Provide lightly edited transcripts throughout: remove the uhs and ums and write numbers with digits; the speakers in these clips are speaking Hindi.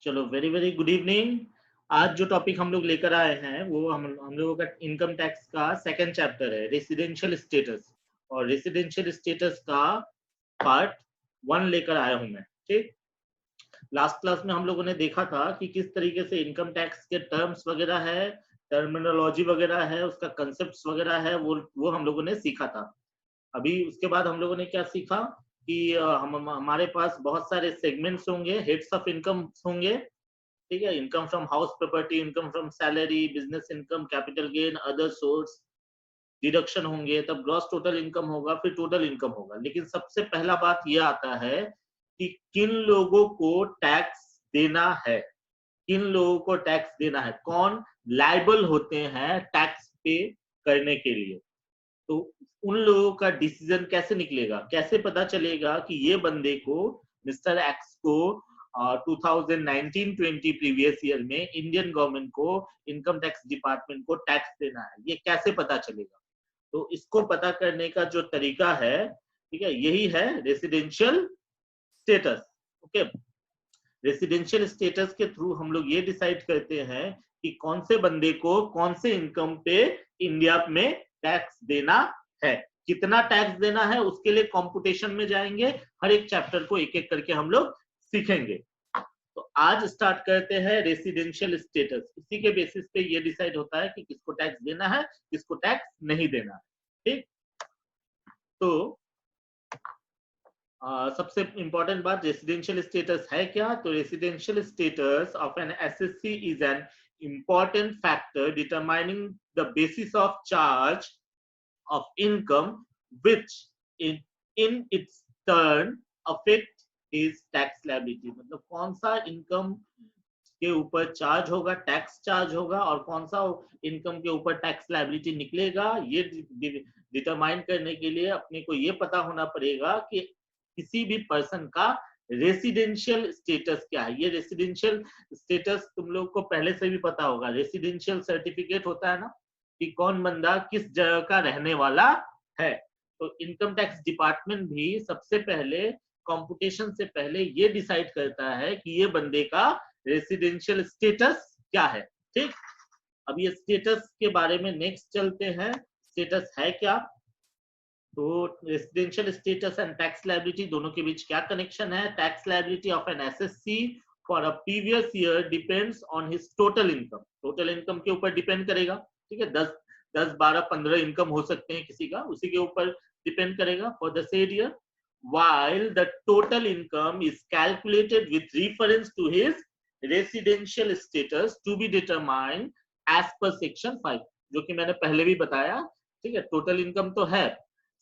चलो वेरी वेरी गुड इवनिंग। आज जो टॉपिक हम लोग लेकर आए हैं वो हम लोगों का इनकम टैक्स का सेकंड चैप्टर है, रेसिडेंशियल स्टेटस। और रेसिडेंशियल स्टेटस का पार्ट 1 लेकर आया हूं मैं। ठीक, लास्ट क्लास में हम लोगों ने देखा था कि किस तरीके से इनकम टैक्स के टर्म्स वगैरह है, टर्मिनोलॉजी वगैरह है, उसका कंसेप्ट वगैरह है, वो हम लोगों ने सीखा था। अभी उसके बाद हम लोगों ने क्या सीखा कि हमारे पास बहुत सारे सेगमेंट्स होंगे, हेड्स ऑफ इनकम होंगे। ठीक है, income from house property, income from salary, business income, capital gain, other source, deduction होंगे, तब ग्रॉस टोटल इनकम होगा, फिर टोटल इनकम होगा। लेकिन सबसे पहला बात यह आता है कि किन लोगों को टैक्स देना है, किन लोगों को टैक्स देना है, कौन लायबल होते हैं टैक्स पे करने के लिए। तो उन लोगों का डिसीजन कैसे निकलेगा, कैसे पता चलेगा कि ये बंदे को, मिस्टर एक्स को 2019-20 प्रीवियस ईयर में इंडियन गवर्नमेंट को, इनकम टैक्स डिपार्टमेंट को टैक्स देना है, ये कैसे पता चलेगा। तो इसको पता करने का जो तरीका है, ठीक है, यही है residential status. Okay, residential status के थ्रू हम लोग ये डिसाइड करते हैं कि कौन से बंदे को कौन से इनकम पे इंडिया में टैक्स देना है, कितना टैक्स देना है, उसके लिए कंप्यूटेशन में जाएंगे। हर एक चैप्टर को एक एक करके हम लोग सीखेंगे। तो आज स्टार्ट करते हैं रेसिडेंशियल स्टेटस। इसी के बेसिस पे ये डिसाइड होता है कि किसको टैक्स देना है, किसको टैक्स नहीं देना है। ठीक, तो सबसे इंपॉर्टेंट बात, रेसिडेंशियल स्टेटस है क्या। तो residential status of an SSC is an important factor determining the basis of charge of income which in its turn affect his tax liability। मतलब कौन सा इनकम के ऊपर चार्ज होगा, टैक्स चार्ज होगा, और कौन सा इनकम के ऊपर टैक्स लायबिलिटी निकलेगा, ये डिटरमाइन करने के लिए अपने को ये पता होना पड़ेगा कि किसी भी पर्सन का रेसिडेंशियल स्टेटस क्या है। ये रेसिडेंशियल स्टेटस तुम लोग को पहले से भी पता होगा, रेसिडेंशियल सर्टिफिकेट होता है ना, कि कौन बंदा किस जगह का रहने वाला है। तो इनकम टैक्स डिपार्टमेंट भी सबसे पहले कंप्यूटेशन से पहले ये डिसाइड करता है कि ये बंदे का रेसिडेंशियल स्टेटस क्या है। ठीक, अब ये स्टेटस के बारे में नेक्स्ट चलते हैं। स्टेटस है क्या, तो residential status and tax liability दोनों के बीच क्या कनेक्शन है। Tax liability of an assessee for a previous year depends on his total income. Total income के ऊपर डिपेंड करेगा। ठीक है, 10 12 15 इनकम हो सकते हैं किसी का, उसी के ऊपर डिपेंड करेगा for the said year, while the total income is calculated with reference to his residential status to be determined as per section 5, जो कि मैंने पहले भी बताया। ठीक है, टोटल इनकम तो है,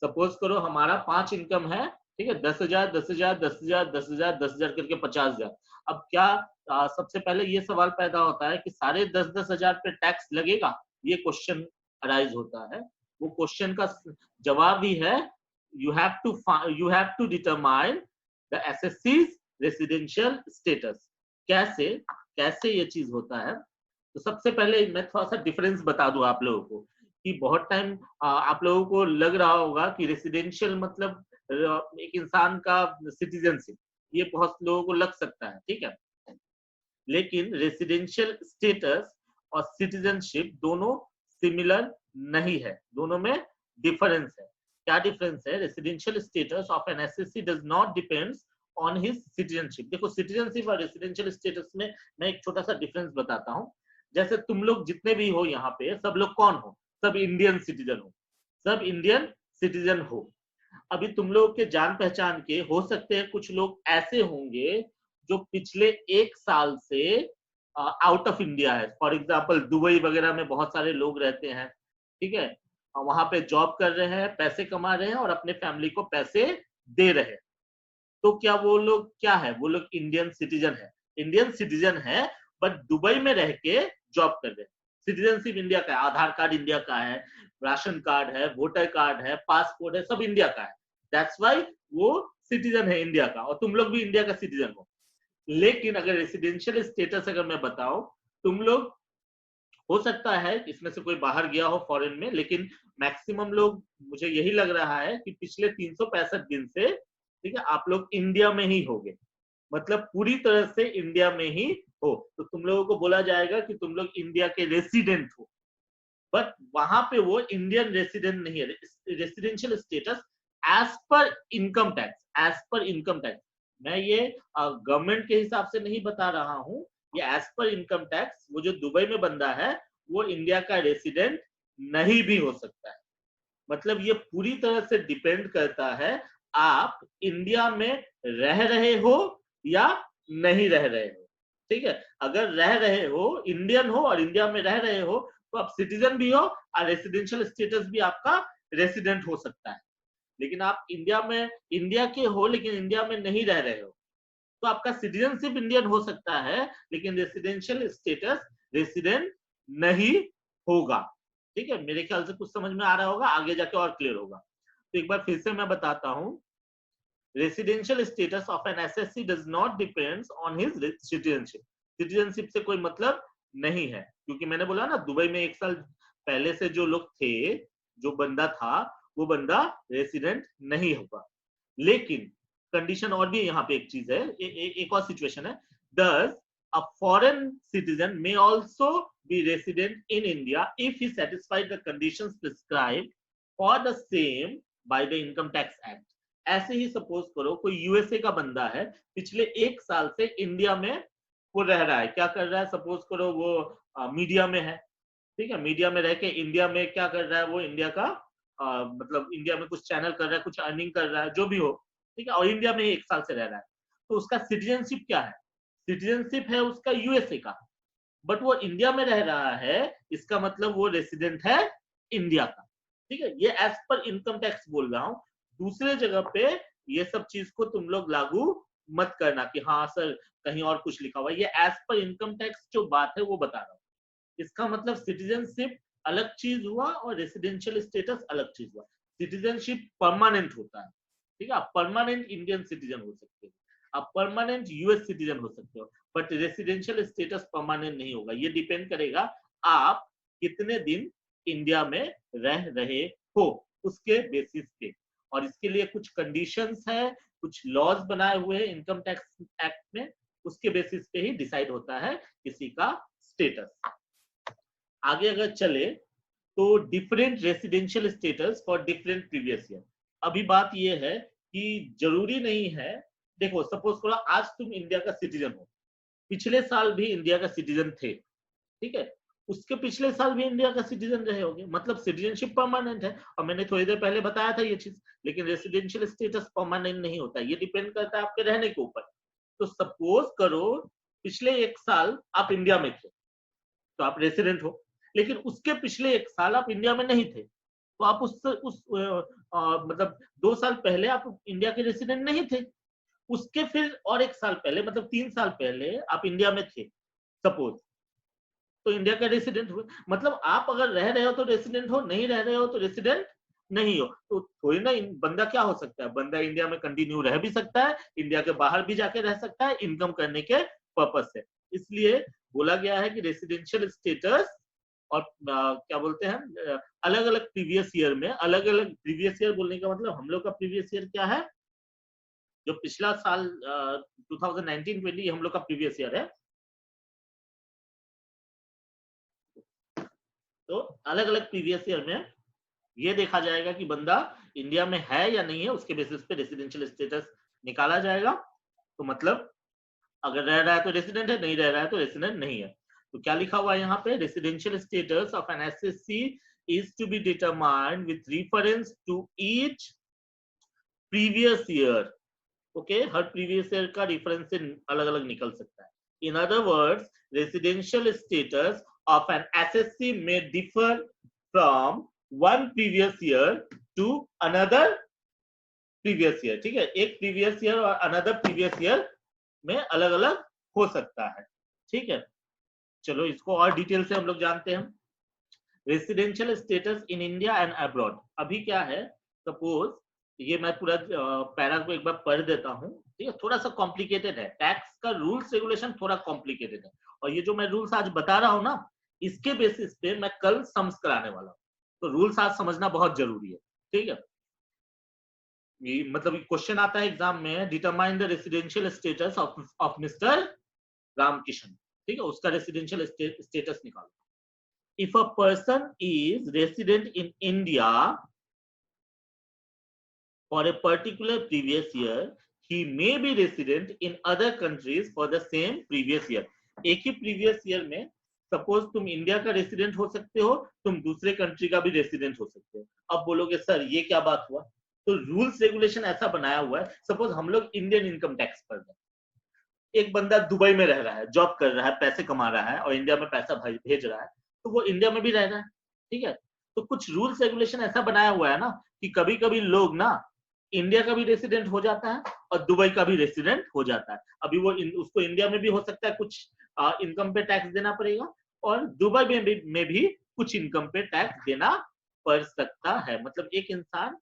सपोज करो हमारा 5 इनकम है, ठीक है, 10,000 10,000 10,000 10,000 10,000 करके 50,000। अब क्या सबसे पहले ये सवाल पैदा होता है कि सारे 10,000 पे टैक्स लगेगा, ये क्वेश्चन अराइज होता है। वो क्वेश्चन का जवाब ही है, you have to determine the SSC's residential status। कैसे कैसे ये चीज होता है। तो सबसे पहले मैं थोड़ा सा डिफरेंस बता दूं आप लोगों को, कि बहुत टाइम आप लोगों को लग रहा होगा कि रेसिडेंशियल मतलब एक इंसान का सिटीजनशिप, ये बहुत लोगों को लग सकता है। ठीक है, लेकिन रेसिडेंशियल स्टेटस और सिटीजनशिप दोनों सिमिलर नहीं है, दोनों में डिफरेंस है। क्या डिफरेंस है, residential status of an assessee does not depends on his citizenship. देखो, सिटीजनशिप और रेसिडेंशियल स्टेटस में मैं एक छोटा सा डिफरेंस बताता हूँ। जैसे तुम लोग जितने भी हो यहाँ पे, सब लोग कौन हो, सब इंडियन सिटीजन हो, सब इंडियन सिटीजन हो। अभी तुम लोग के जान पहचान के हो सकते हैं कुछ लोग ऐसे होंगे जो पिछले 1 साल से आउट ऑफ इंडिया है। फॉर एग्जाम्पल दुबई वगैरह में बहुत सारे लोग रहते हैं। ठीक है, वहां पे जॉब कर रहे हैं, पैसे कमा रहे हैं और अपने फैमिली को पैसे दे रहे हैं। तो क्या वो लोग क्या है, वो लोग इंडियन सिटीजन है, इंडियन सिटीजन है, बट दुबई में रह के जॉब कर रहे हैं। सिटीजनशिप इंडिया का है, आधार कार्ड इंडिया का है, राशन कार्ड है, वोटर कार्ड है, पासपोर्ट है, सब इंडिया का है। दैट्स वाई वो सिटीजन है इंडिया का, और तुम लोग भी इंडिया का सिटीजन हो। लेकिन अगर रेसिडेंशियल स्टेटस अगर मैं बताऊं, तुम लोग हो सकता है इसमें से कोई बाहर गया हो फॉरेन में, लेकिन मैक्सिमम लोग, मुझे यही लग रहा है कि पिछले 365 दिन से, ठीक है, आप लोग इंडिया में ही होगे। मतलब पूरी तरह से इंडिया में ही हो तो तुम लोगों को बोला जाएगा कि तुम लोग इंडिया के रेसिडेंट हो, बट वहां पे वो इंडियन रेसिडेंट नहीं है। Residential status as per income tax, as per income tax, मैं ये गवर्नमेंट के हिसाब से नहीं बता रहा हूँ, ये एज पर इनकम टैक्स, वो जो दुबई में बंदा है वो इंडिया का रेसिडेंट नहीं भी हो सकता है। मतलब ये पूरी तरह से डिपेंड करता है आप इंडिया में रह रहे हो या नहीं रह रहे हो। ठीक है, अगर रह रहे हो, इंडियन हो और इंडिया में रह रहे हो, तो आप सिटीजन भी हो और रेसिडेंशियल स्टेटस भी आपका रेसिडेंट हो सकता है। लेकिन आप इंडिया में, इंडिया के हो लेकिन इंडिया में नहीं रह रहे हो, तो आपका सिटीजनशिप इंडियन हो सकता है लेकिन रेसिडेंशियल स्टेटस रेसिडेंट नहीं होगा। ठीक है, मेरे ख्याल से कुछ समझ में आ रहा होगा, आगे जाके और क्लियर होगा। तो एक बार फिर से मैं बताता हूँ, residential status of an assessee does not depends on his citizenship. Citizenship से कोई मतलब नहीं है, क्योंकि मैंने बोला ना दुबई में 1 साल पहले से जो लोग थे, जो बंदा था, वो बंदा रेसिडेंट नहीं होगा। लेकिन कंडीशन और भी यहाँ पे एक चीज है, एक और सिचुएशन है, does a foreign citizen may also be resident in India if he satisfied the conditions prescribed for the same by the income tax act। ऐसे ही सपोज करो कोई यूएसए का बंदा है, पिछले 1 साल से इंडिया में वो रह रहा है, क्या कर रहा है, सपोज करो वो मीडिया में है। ठीक है, मीडिया में रह के इंडिया में क्या कर रहा है, वो इंडिया का मतलब इंडिया में कुछ चैनल कर रहा है, कुछ अर्निंग कर रहा है, जो भी हो। ठीक है, और इंडिया में 1 साल से रह रहा है, तो उसका सिटीजनशिप क्या है, सिटीजनशिप है उसका यूएसए का, बट वो इंडिया में रह रहा है, इसका मतलब वो रेसिडेंट है इंडिया का। ठीक है, ये एज पर इनकम टैक्स बोल रहा हूँ। दूसरे जगह पे ये सब चीज को तुम लोग लागू मत करना कि हाँ सर कहीं और कुछ लिखा हुआ है, ये एज पर इनकम टैक्स जो बात है वो बता रहा हूँ। इसका मतलब सिटीजनशिप अलग चीज हुआ और रेसिडेंशियल स्टेटस अलग चीज हुआ। सिटीजनशिप परमानेंट होता है, ठीक है, आप परमानेंट इंडियन सिटीजन हो सकते हो, आप परमानेंट यूएस सिटीजन हो सकते हो, बट रेसिडेंशियल स्टेटस परमानेंट नहीं होगा। ये डिपेंड करेगा आप कितने दिन इंडिया में रह रहे हो उसके बेसिस पे, और इसके लिए कुछ कंडीशंस है, कुछ लॉज बनाए हुए हैं इनकम टैक्स एक्ट में, उसके बेसिस पे ही डिसाइड होता है किसी का स्टेटस। आगे अगर चले तो different residential status for different previous year. अभी बात ये है कि जरूरी नहीं है, देखो सपोज करो आज तुम इंडिया का सिटीजन हो, पिछले साल भी इंडिया का सिटीजन थे, ठीक है, उसके पिछले साल भी इंडिया का सिटीजन रहे होगे, मतलब सिटीजनशिप परमानेंट है। और मैंने थोड़ी देर पहले बताया था ये चीज, लेकिन रेसिडेंशियल स्टेटस परमानेंट नहीं होता, ये डिपेंड करता है आपके रहने के ऊपर। तो सपोज करो पिछले 1 साल आप इंडिया में थे, तो आप रेसिडेंट हो, लेकिन उसके पिछले 1 साल आप इंडिया में नहीं थे, तो आप मतलब 2 साल पहले आप इंडिया के रेसिडेंट नहीं थे, उसके फिर और 1 साल पहले मतलब 3 साल पहले आप इंडिया में थे सपोज, तो इंडिया का रेसिडेंट हुए। मतलब आप अगर रह रहे हो तो रेसिडेंट हो, नहीं रह रहे हो तो रेसिडेंट नहीं हो। तो थोड़ी ना बंदा क्या हो सकता है, बंदा इंडिया में कंटिन्यू रह भी सकता है, इंडिया के बाहर भी जाके रह सकता है इनकम करने के पर्पज से। इसलिए बोला गया है कि रेसिडेंशियल स्टेटस और क्या बोलते हैं अलग अलग प्रीवियस ईयर में, अलग अलग प्रीवियस ईयर बोलने का मतलब हम लोग का प्रीवियस ईयर क्या है, जो पिछला साल 2019-20 हम लोग का प्रीवियस ईयर है। तो अलग अलग प्रीवियस ईयर में ये देखा जाएगा कि बंदा इंडिया में है या नहीं है, उसके बेसिस पे रेसिडेंशियल स्टेटस निकाला जाएगा। तो मतलब अगर रह रहा है तो रेसिडेंट है, नहीं रह रहा है तो रेसिडेंट नहीं है। तो क्या लिखा हुआ है यहाँ पे, residential status of an SSC is to be determined with reference to each previous year. Okay, हर प्रीवियस ईयर का रेफरेंस से अलग अलग निकल सकता है। In other words, residential status of an SSC may differ from one previous year to another previous year. ठीक है, एक प्रीवियस ईयर और अनदर प्रीवियस ईयर में अलग अलग हो सकता है। ठीक है, चलो इसको और डिटेल से हम लोग जानते हैं। Residential status in India and abroad. अभी क्या है, सपोज ये मैं पूरा पैरा को एक बार पढ़ देता हूँ, ठीक है, थोड़ा सा कॉम्प्लिकेटेड है, टैक्स का रूल्स रेगुलेशन थोड़ा कॉम्प्लिकेटेड है, और ये जो मैं रूल्स आज बता रहा हूँ ना, इसके बेसिस पे मैं कल सम्स कराने वाला हूँ, तो रूल्स आज समझना बहुत जरूरी है। ठीक है, ये मतलब क्वेश्चन आता है एग्जाम में, determine the residential status of mister Ramkishan. ठीक है, उसका रेसिडेंशियल स्टेटस निकालो। If a person is resident in India for a particular previous year, he may be resident in other countries for the same previous year. एक ही previous year में सपोज तुम इंडिया का रेसिडेंट हो सकते हो, तुम दूसरे कंट्री का भी रेसिडेंट हो सकते हो। अब बोलोगे सर ये क्या बात हुआ? तो रूल्स रेगुलेशन ऐसा बनाया हुआ है, सपोज हम लोग इंडियन इनकम टैक्स पर हैं, एक बंदा दुबई में रह रहा है, जॉब कर रहा है, पैसे कमा रहा है और इंडिया में पैसा भेज रहा है, तो वो इंडिया में भी रह रहा है, ठीक है। तो कुछ रूल्स रेगुलेशन ऐसा बनाया हुआ है ना कि कभी कभी लोग ना इंडिया का भी रेसिडेंट हो जाता है और दुबई का भी रेसिडेंट हो जाता है। अभी वो उसको इंडिया में भी हो सकता है कुछ इनकम पे टैक्स देना पड़ेगा और दुबई में भी कुछ इनकम पे टैक्स देना पड़ सकता है। मतलब एक इंसान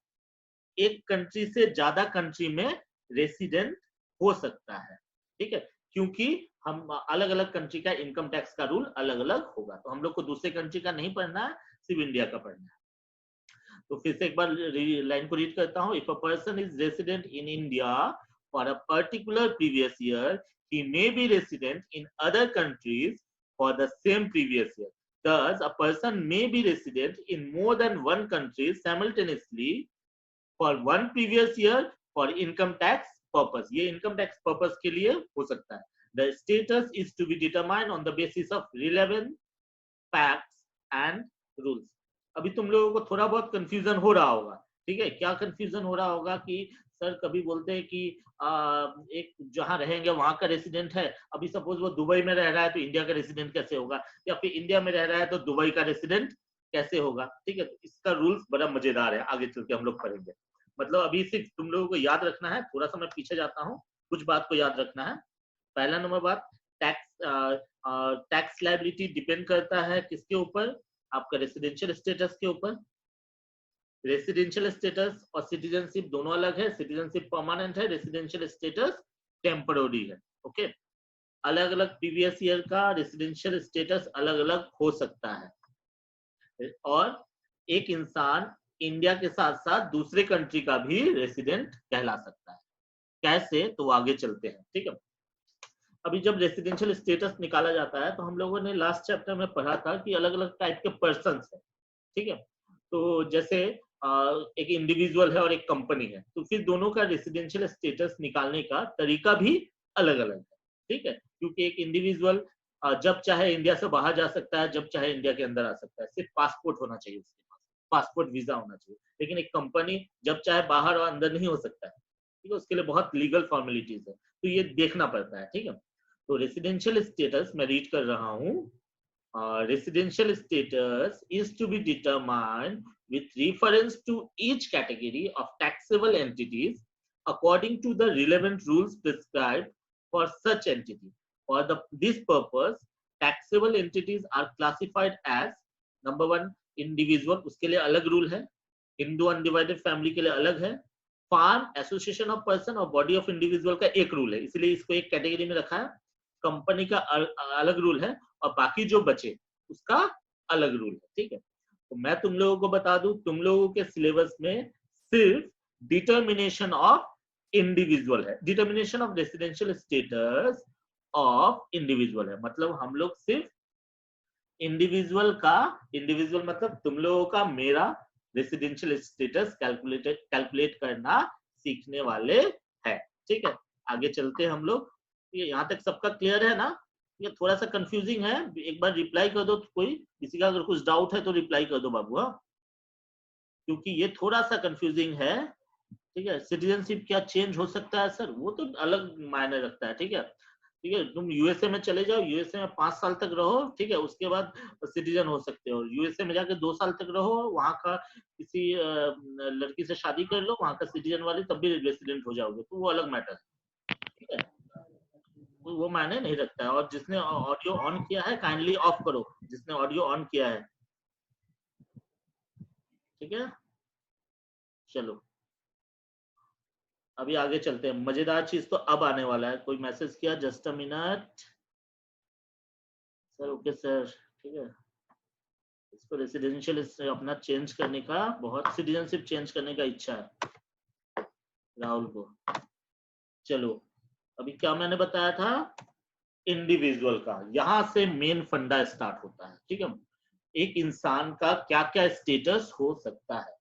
एक कंट्री से ज्यादा कंट्री में रेसिडेंट हो सकता है, ठीक है, क्योंकि हम अलग अलग कंट्री का इनकम टैक्स का रूल अलग अलग होगा। तो हम लोग को दूसरे कंट्री का नहीं पढ़ना है, सिर्फ इंडिया का पढ़ना है। तो फिर से एक बार लाइन को रीड करता हूँ। If a person is resident in India for a particular previous year, he may be resident in other countries for the same previous year. Thus, a person may be resident in more than one country simultaneously for one previous year for income tax purpose. ये income tax purpose के लिए हो सकता है। The status is to be determined on the basis of relevant facts and rules. अभी तुम लोगों को थोड़ा बहुत कंफ्यूजन हो रहा होगा, ठीक है। क्या कंफ्यूजन हो रहा होगा कि सर कभी बोलते हैं कि एक जहां रहेंगे वहां का रेसिडेंट है, अभी सपोज वो दुबई में रह रहा है तो इंडिया का रेसिडेंट कैसे होगा, या फिर इंडिया में रह रहा है तो दुबई का रेसिडेंट कैसे होगा, ठीक है। तो इसका रूल्स बड़ा मजेदार है, आगे चल के हम लोग पढ़ेंगे। मतलब अभी सिर्फ तुम लोगों को याद रखना है, थोड़ा सा मैं पीछे जाता हूँ, कुछ बात को याद रखना है। पहला नंबर बात, टैक्स लायबिलिटी डिपेंड करता है किसके ऊपर? आपका रेसिडेंशियल स्टेटस के ऊपर। रेसिडेंशियल स्टेटस और सिटीजनशिप दोनों अलग है। सिटीजनशिप परमानेंट है, रेसिडेंशियल स्टेटस टेम्पररी है। ओके, अलग अलग प्रीवियस ईयर का रेसिडेंशियल स्टेटस अलग अलग हो सकता है और एक इंसान इंडिया के साथ साथ दूसरे कंट्री का भी रेसिडेंट कहला सकता है। कैसे? तो आगे चलते हैं, ठीक है। अभी जब रेसिडेंशियल स्टेटस निकाला जाता है तो हम लोगों ने लास्ट चैप्टर में पढ़ा था कि अलग अलग टाइप के पर्सन्स है, ठीक है। तो जैसे एक इंडिविजुअल है और एक कंपनी है, तो फिर दोनों का रेसिडेंशियल स्टेटस निकालने का तरीका भी अलग अलग है, ठीक है। क्योंकि एक इंडिविजुअल जब चाहे इंडिया से बाहर जा सकता है, जब चाहे इंडिया के अंदर आ सकता है, सिर्फ पासपोर्ट होना चाहिए उसके पास, पासपोर्ट वीजा होना चाहिए। लेकिन एक कंपनी जब चाहे बाहर और अंदर नहीं हो सकता है, ठीक है, उसके लिए बहुत लीगल फॉर्मेलिटीज है, तो ये देखना पड़ता है, ठीक है। तो रेसिडेंशियल स्टेटस मैं रीड कर रहा हूँ। Residential status is to be determined with reference to each category of taxable entities according to the relevant rules prescribed for such entity. For this purpose, taxable entities are classified as number one individual, उसके लिए अलग रूल है। हिंदू अनडिवाइडेड फैमिली के लिए अलग है। फार्म, एसोसिएशन ऑफ पर्सन और बॉडी ऑफ इंडिविजुअल का एक रूल है, इसलिए इसको एक कैटेगरी में रखा है। कंपनी का अलग रूल है और बाकी जो बचे उसका अलग रूल है, ठीक है। तो मैं तुम लोगों को बता दूं, तुम लोगों के सिलेबस में सिर्फ डिटर्मिनेशन ऑफ इंडिविजुअल है, determination of residential status of individual है। मतलब हम लोग सिर्फ इंडिविजुअल का, इंडिविजुअल मतलब तुम लोगों का, मेरा रेसिडेंशियल स्टेटस कैलकुलेट करना सीखने वाले हैं, ठीक है। आगे चलते हैं हम लोग। ये यहाँ तक सबका क्लियर है ना? ये थोड़ा सा कंफ्यूजिंग है, एक बार रिप्लाई कर दो, कोई किसी का अगर कुछ डाउट है तो रिप्लाई कर दो बाबू, हाँ, क्योंकि ये थोड़ा सा कंफ्यूजिंग है, ठीक है। सिटीजनशिप क्या चेंज हो सकता है सर? वो तो अलग मायने रखता है, ठीक है, ठीक है। तुम यूएसए में चले जाओ, यूएसए में 5 साल तक रहो, ठीक है, उसके बाद सिटीजन हो सकते हो। यूएसए में जाके 2 साल तक रहो, वहां का किसी लड़की से शादी कर लो, वहां का सिटीजन वाली, तब भी रेसिडेंट हो जाओगे, तो वो अलग मैटर है, ठीक है, वो मायने नहीं रखता है। और जिसने ऑडियो ऑन किया है काइंडली ऑफ करो, जिसने ऑडियो ऑन किया है, ठीक है। चलो अभी आगे चलते हैं, मजेदार चीज तो अब आने वाला है। कोई मैसेज किया? Just a minute sir. Okay sir, ठीक है। इसको रेसिडेंशियल अपना चेंज करने का, बहुत सिटीजनशिप चेंज करने का इच्छा है राहुल को। चलो अभी क्या मैंने बताया था, इंडिविजुअल का, यहां से मेन फंडा स्टार्ट होता है। ठीक है, एक इंसान का क्या क्या स्टेटस हो सकता है।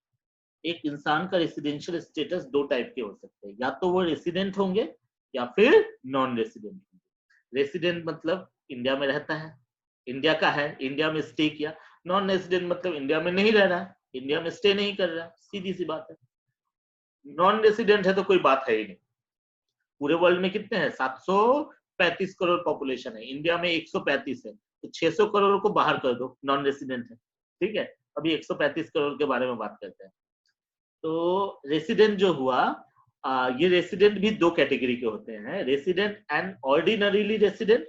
एक इंसान का रेसिडेंशियल स्टेटस दो टाइप के हो सकते हैं, या तो वो रेसिडेंट होंगे या फिर नॉन रेसिडेंट होंगे। रेसिडेंट मतलब इंडिया में रहता है, इंडिया का है, इंडिया में स्टे किया। नॉन रेसिडेंट मतलब इंडिया में नहीं रह रहा है, इंडिया में स्टे नहीं कर रहा है, सीधी सी बात है। नॉन रेसिडेंट है तो कोई बात है ही नहीं। पूरे वर्ल्ड में कितने हैं, 735 करोड़ पॉपुलेशन है, इंडिया में 135 है, तो 600 करोड़ को बाहर कर दो, नॉन रेसिडेंट है। ठीक है, अभी 135 करोड़ के बारे में बात करते हैं। तो रेसिडेंट जो हुआ, ये रेसिडेंट भी दो कैटेगरी के होते हैं, resident and ordinarily resident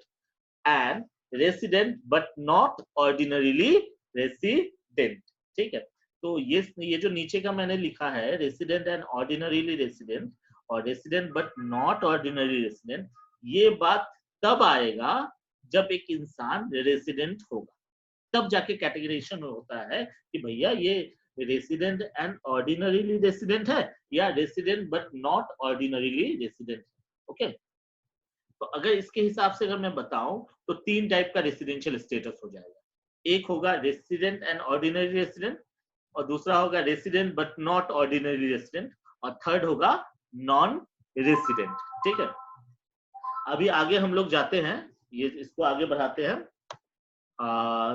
and resident but not ordinarily resident. ठीक है, तो ये जो नीचे का मैंने लिखा है, रेसिडेंट एंड ऑर्डिनरीली रेसिडेंट और resident but not ordinary resident, ये बात तब आएगा जब एक इंसान रेसिडेंट होगा, तब जाके कैटेगराइजेशन होता है कि भैया ये रेसिडेंट एंड ऑर्डिनरीली रेसिडेंट है या resident but not ordinarily resident. Okay, तो अगर इसके हिसाब से अगर मैं बताऊं तो तीन टाइप का रेसिडेंशियल स्टेटस हो जाएगा। एक होगा रेसिडेंट एंड ऑर्डिनरी रेसिडेंट, और दूसरा होगा resident but not ordinary resident, और थर्ड होगा नॉन रेसिडेंट। ठीक है, अभी आगे हम लोग जाते हैं, ये इसको आगे बढ़ाते हैं।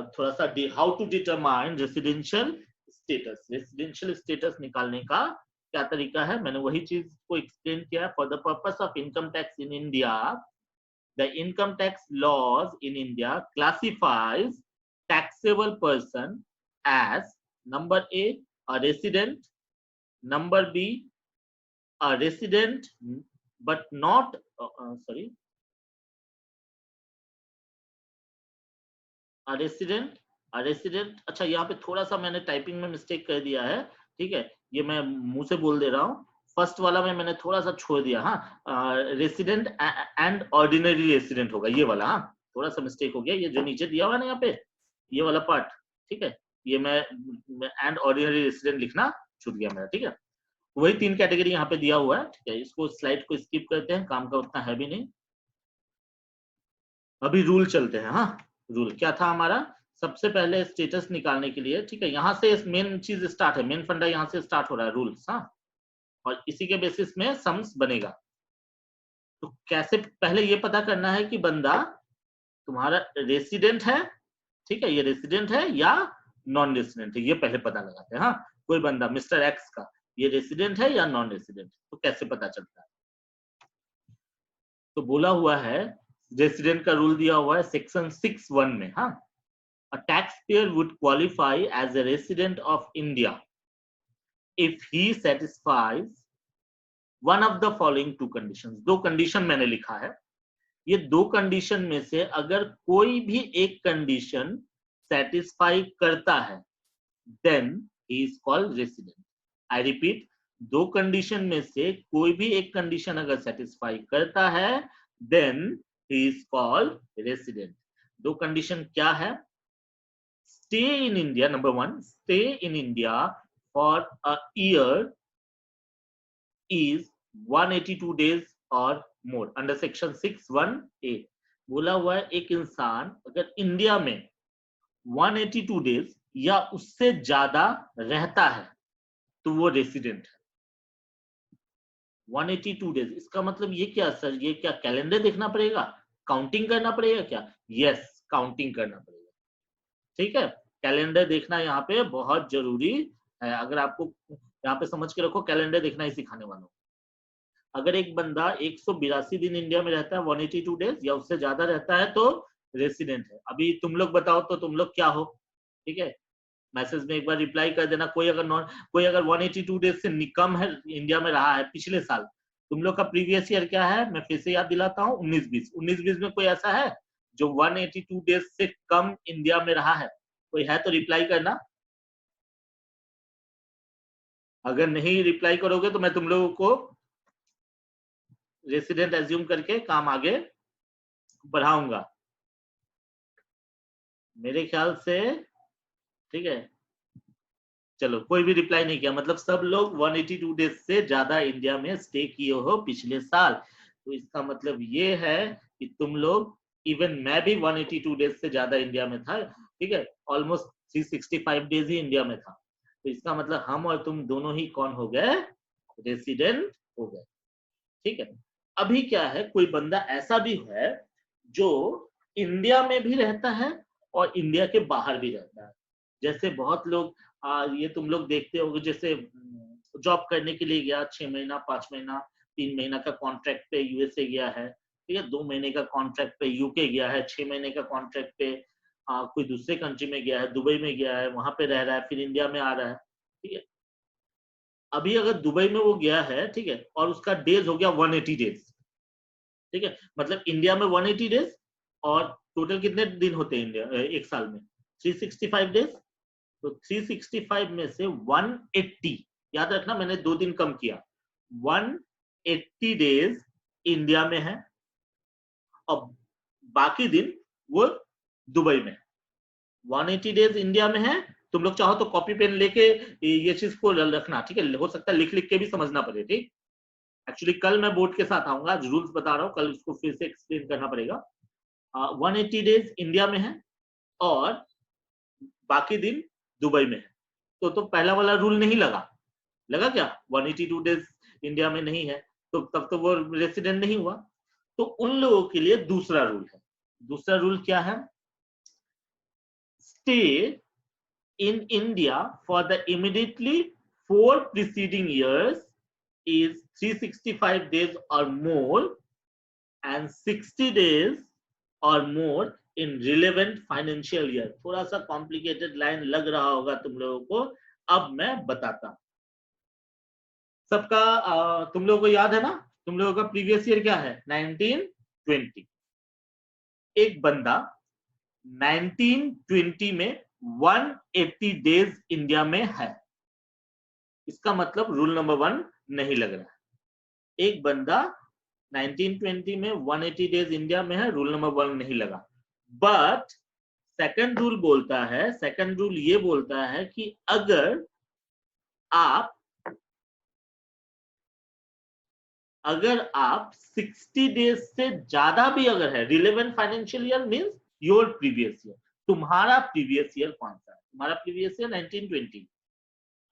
थोड़ा सा how to determine residential status. Residential status निकालने का क्या तरीका है, मैंने वही चीज को एक्सप्लेन किया। For the purpose of income tax in India, the income tax laws in India classifies taxable person as number a resident, number B, a resident but not a resident। अच्छा, यहाँ पे थोड़ा सा मैंने टाइपिंग में मिस्टेक कर दिया है। ठीक है, ये मैं मुंह से बोल दे रहा हूँ, फर्स्ट वाला में मैंने थोड़ा सा छोड़ दिया। हाँ, रेसिडेंट एंड ऑर्डिनरी रेसिडेंट होगा ये वाला। हाँ, थोड़ा सा मिस्टेक हो गया, ये जो नीचे दिया हुआ है ना यहाँ पे, ये वाला पार्ट। ठीक है, ये मैं एंड ऑर्डिनरी रेसिडेंट लिखना छूट गया मेरा। ठीक है, वही तीन कैटेगरी यहाँ पे दिया हुआ है। ठीक है, इसको स्लाइड को स्किप करते हैं, काम का उतना है भी नहीं। अभी रूल चलते हैं। हाँ, रूल क्या था हमारा, सबसे पहले स्टेटस निकालने के लिए, ठीक है, यहाँ से मेन चीज स्टार्ट है, मेन फंडा यहाँ से स्टार्ट हो रहा है, रूल्स। हाँ, और इसी के बेसिस में सम्स बनेगा। तो कैसे, पहले ये पता करना है कि बंदा तुम्हारा रेसिडेंट है, ठीक है, ये रेसिडेंट है या नॉन रेसिडेंट है, ये पहले पता लगाते हैं। हाँ, कोई बंदा मिस्टर एक्स का ये रेसिडेंट है या नॉन रेसिडेंट, तो कैसे पता चलता है। तो बोला हुआ है, रेसिडेंट का रूल दिया हुआ है सेक्शन 6(1) में। हाँ, a taxpayer would qualify as a resident of India if he satisfies one of the following two conditions। दो कंडीशन मैंने लिखा है, ये दो कंडीशन में से अगर कोई भी एक कंडीशन सेटिस्फाई करता है, then he is called resident। I repeat, दो कंडीशन में से कोई भी एक कंडीशन अगर सेटिस्फाई करता है, then he is called resident। दो कंडीशन क्या है, stay in India, number one, stay in India for a year is 182 days or more under section 6(1)(a। बोला हुआ है एक इंसान अगर इंडिया में 182 डेज या उससे ज्यादा रहता है तो वो रेसिडेंट है। 182 डेज, इसका मतलब ये क्या सर, ये क्या कैलेंडर देखना पड़ेगा, काउंटिंग करना पड़ेगा क्या? यस, काउंटिंग करना पड़ेगा। ठीक है, कैलेंडर देखना यहाँ पे बहुत जरूरी है। अगर आपको यहाँ पे समझ के रखो, कैलेंडर देखना ही सिखाने वाला हूँ। अगर एक बंदा 182 दिन इंडिया में रहता है, 182 डेज या उससे ज्यादा रहता है, तो रेसिडेंट है। अभी तुम लोग बताओ तो तुम लोग क्या हो? ठीक है, मैसेज में एक बार रिप्लाई कर देना। कोई अगर 182 डेज से कम है इंडिया में रहा है पिछले साल, तुम लोग का प्रीवियस ईयर क्या है, मैं फिर से याद दिलाता हूँ, 19-20 में कोई ऐसा है जो 182 डेज से कम इंडिया में रहा है? कोई है तो रिप्लाई करना। अगर नहीं रिप्लाई करोगे तो मैं तुम लोगों को रेसिडेंट एज्यूम करके काम आगे बढ़ाऊंगा मेरे ख्याल से। ठीक है, चलो, कोई भी रिप्लाई नहीं किया, मतलब सब लोग 182 डेज से ज्यादा इंडिया में स्टे किए हो पिछले साल। तो इसका मतलब ये है कि तुम लोग इवन मैं भी 182 डेज से ज्यादा इंडिया में था, ठीक है, ऑलमोस्ट 365 डेज ही इंडिया में था। तो इसका मतलब हम और तुम दोनों ही कौन हो गए, रेसिडेंट हो गए, ठीक है। अभी क्या है, कोई बंदा ऐसा भी है जो इंडिया में भी रहता है और इंडिया के बाहर भी रहता है। जैसे बहुत लोग ये तुम लोग देखते हो, जैसे जॉब करने के लिए गया, 6 महीना 5 महीना 3 महीना का कॉन्ट्रैक्ट पे यूएसए गया है, ठीक है, 2 महीने का कॉन्ट्रैक्ट पे यूके गया है, 6 महीने का कॉन्ट्रैक्ट पे कोई दूसरे कंट्री में गया है, दुबई में गया है, वहां पे रह रहा है, फिर इंडिया में आ रहा है, ठीक है। अभी अगर दुबई में वो गया है, ठीक है, और उसका डेज हो गया 180 डेज, ठीक है, मतलब इंडिया में 180 डेज, और टोटल कितने दिन होते हैं इंडिया एक साल में, 365 डेज। तो 365 में से 180, याद रखना मैंने 2 दिन कम किया, 180 डेज इंडिया में है और बाकी दिन वो दुबई में। 180 डेज इंडिया में है। तुम लोग चाहो तो कॉपी पेन लेके ये चीज को रखना, ठीक है, हो सकता है लिख लिख के भी समझना पड़े, ठीक। एक्चुअली कल मैं बोर्ड के साथ आऊंगा, आज रूल्स बता रहा हूँ, कल उसको फिर से एक्सप्लेन करना पड़ेगा। 180 डेज इंडिया में है और बाकी दिन दुबई में है। तो पहला वाला रूल नहीं लगा, लगा क्या, 182 डेज इंडिया में नहीं है तो तब तो वो रेसिडेंट नहीं हुआ। तो उन लोगों के लिए दूसरा रूल है। दूसरा रूल क्या है, stay in India for the immediately 4 preceding years is 365 days or more and 60 days or more in relevant financial year। थोड़ा सा कॉम्प्लिकेटेड लाइन लग रहा होगा तुम लोगों को, अब मैं बताता। सबका तुम लोगों को याद है ना, तुम लोगों का प्रीवियस ईयर क्या है, 1920। एक बंदा 1920 में 180 डेज इंडिया में है, इसका मतलब रूल नंबर 1 नहीं लग रहा है। एक बंदा 1920 में 180 डेज इंडिया में है, रूल नंबर 1 नहीं लगा। बट सेकंड रूल बोलता है, सेकंड रूल ये बोलता है कि अगर आप 60 डेज से ज्यादा भी अगर है, relevant financial year means your previous year, तुम्हारा प्रीवियस ईयर कौन सा है, तुम्हारा प्रीवियस ईयर 1920।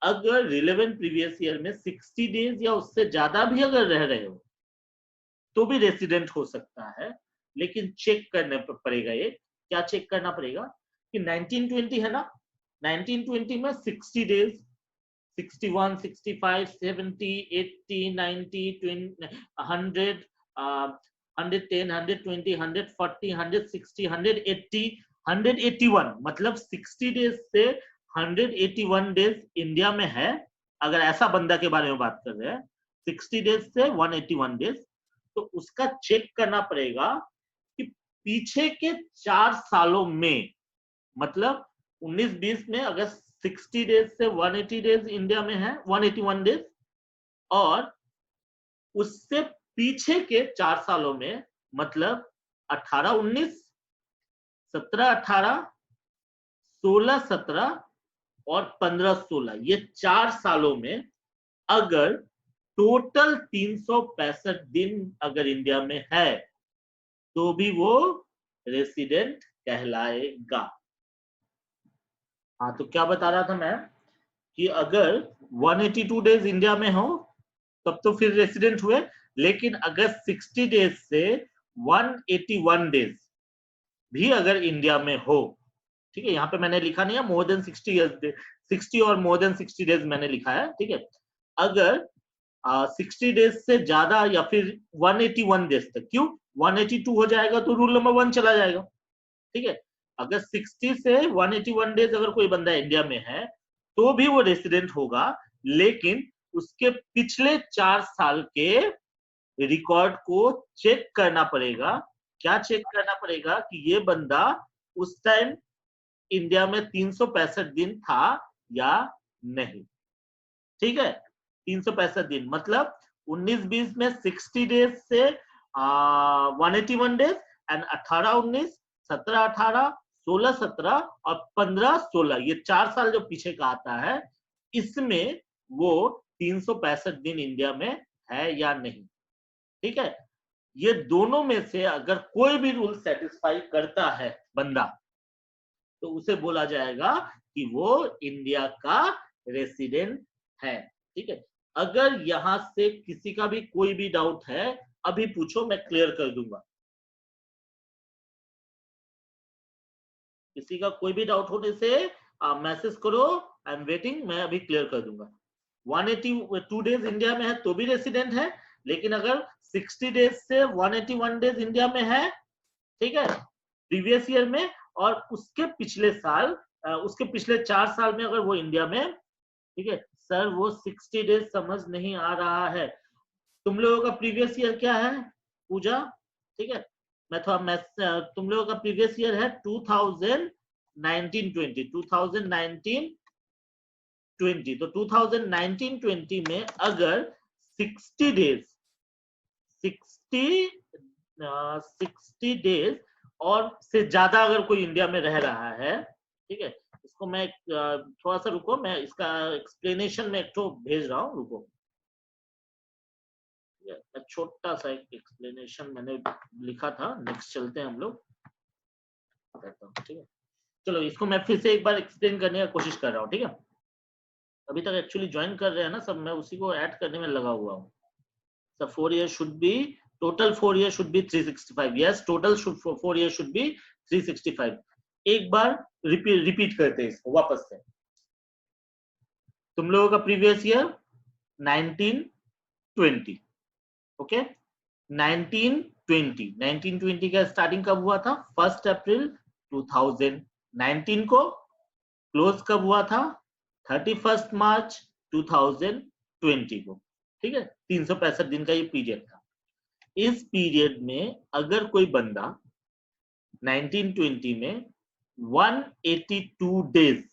अगर रिलेवेंट प्रीवियस ईयर में 60 डेज या उससे ज्यादा भी अगर रह रहे हो तो भी रेसिडेंट हो सकता है, लेकिन चेक करने पड़ेगा। ये क्या चेक करना पड़ेगा कि 1920 है ना, 1920 में 60 डेज, 61, 65, 70, 80, 90, 100, 110, 120, 140, 160, 180, 181, मतलब 60 डेज से 181 डेज इंडिया में है। अगर ऐसा बंदा के बारे में बात कर रहे हैं 60 डेज से 181 डेज, तो उसका चेक करना पड़ेगा कि पीछे के 4 सालों में, मतलब 19-20 में अगर 60 डेज से 180 डेज इंडिया में है, 181 डेज, और उससे पीछे के 4 सालों में, मतलब 18-19, 17-18, 16-17 और 15-16, ये 4 सालों में अगर टोटल 365 दिन अगर इंडिया में है तो भी वो रेसिडेंट कहलाएगा। हाँ, तो क्या बता रहा था मैं कि अगर 182 डेज इंडिया में हो तब तो फिर रेसिडेंट हुए, लेकिन अगर 60 डेज से 181 डेज भी अगर इंडिया में हो, ठीक है, यहाँ पे मैंने लिखा नहीं है मोर देन 60 और मोर देन 60 डेज मैंने लिखा है, ठीक है। अगर 60 डेज से ज्यादा या फिर 181 डेज तक, क्यों 182 हो जाएगा तो रूल नंबर 1 चला जाएगा, ठीक है। अगर 60 से 181 डेज अगर कोई बंदा इंडिया में है तो भी वो रेसिडेंट होगा, लेकिन उसके पिछले 4 साल के रिकॉर्ड को चेक करना पड़ेगा। क्या चेक करना पड़ेगा कि ये बंदा उस टाइम इंडिया में 365 दिन था या नहीं, ठीक है। 365 दिन मतलब 19-20 में 60 डेज से 181 डेज, एंड 18-19, 17-18, 16-17 और 15-16, ये 4 साल जो पीछे का आता है, इसमें वो 365 दिन इंडिया में है या नहीं, ठीक है। ये दोनों में से अगर कोई भी रूल सेटिस्फाई करता है बंदा, तो उसे बोला जाएगा कि वो इंडिया का रेसिडेंट है। ठीक है, अगर यहां से किसी का भी कोई भी डाउट है, अभी पूछो, मैं क्लियर कर दूंगा। किसी का कोई भी डाउट होने से आप मैसेज करो, आई एम वेटिंग, मैं अभी क्लियर कर दूंगा। 182 डेज इंडिया में है तो भी रेसिडेंट है, लेकिन अगर 60 डेज से 181 डेज इंडिया में है, ठीक है, प्रीवियस ईयर में, और उसके पिछले साल, उसके पिछले 4 साल में अगर वो इंडिया में, ठीक है सर, वो 60 डेज समझ नहीं आ रहा है। तुम लोगों का प्रीवियस ईयर क्या है पूजा? ठीक है, मैं थोड़ा तुम लोगों का प्रीवियस ईयर है 2019-20, 2019-20, तो 2019-20 में अगर 60 डेज 60 डेज और से ज्यादा अगर कोई इंडिया में रह रहा है, ठीक है, इसको मैं थोड़ा सा रुको, मैं इसका एक्सप्लेनेशन में एक तो भेज रहा हूँ, रुको, छोटा सा एक एक्सप्लेनेशन मैंने लिखा था, नेक्स्ट चलते हैं हम लोग, ठीक है। चलो इसको मैं फिर से एक बार एक्सप्लेन करने का कोशिश कर रहा हूँ, ठीक है। अभी तक एक्चुअली ज्वाइन कर रहे हैं ना सब, मैं उसी को ऐड करने में लगा हुआ हूँ। So 4 years should be, total 4 years should be 365. Yes, total 4 years should be 365. एक बार रिपीट करते हैं इसको वापस से। तुम लोगों का प्रीवियस ईयर 1920, ओके, 1920 का स्टार्टिंग कब हुआ था? 1 अप्रैल 2000। 19 को क्लोज कब हुआ था? 31 मार्च 2020 को, ठीक है। 365 दिन का ये पीरियड था। इस पीरियड में अगर कोई बंदा 1920 में 182 डेज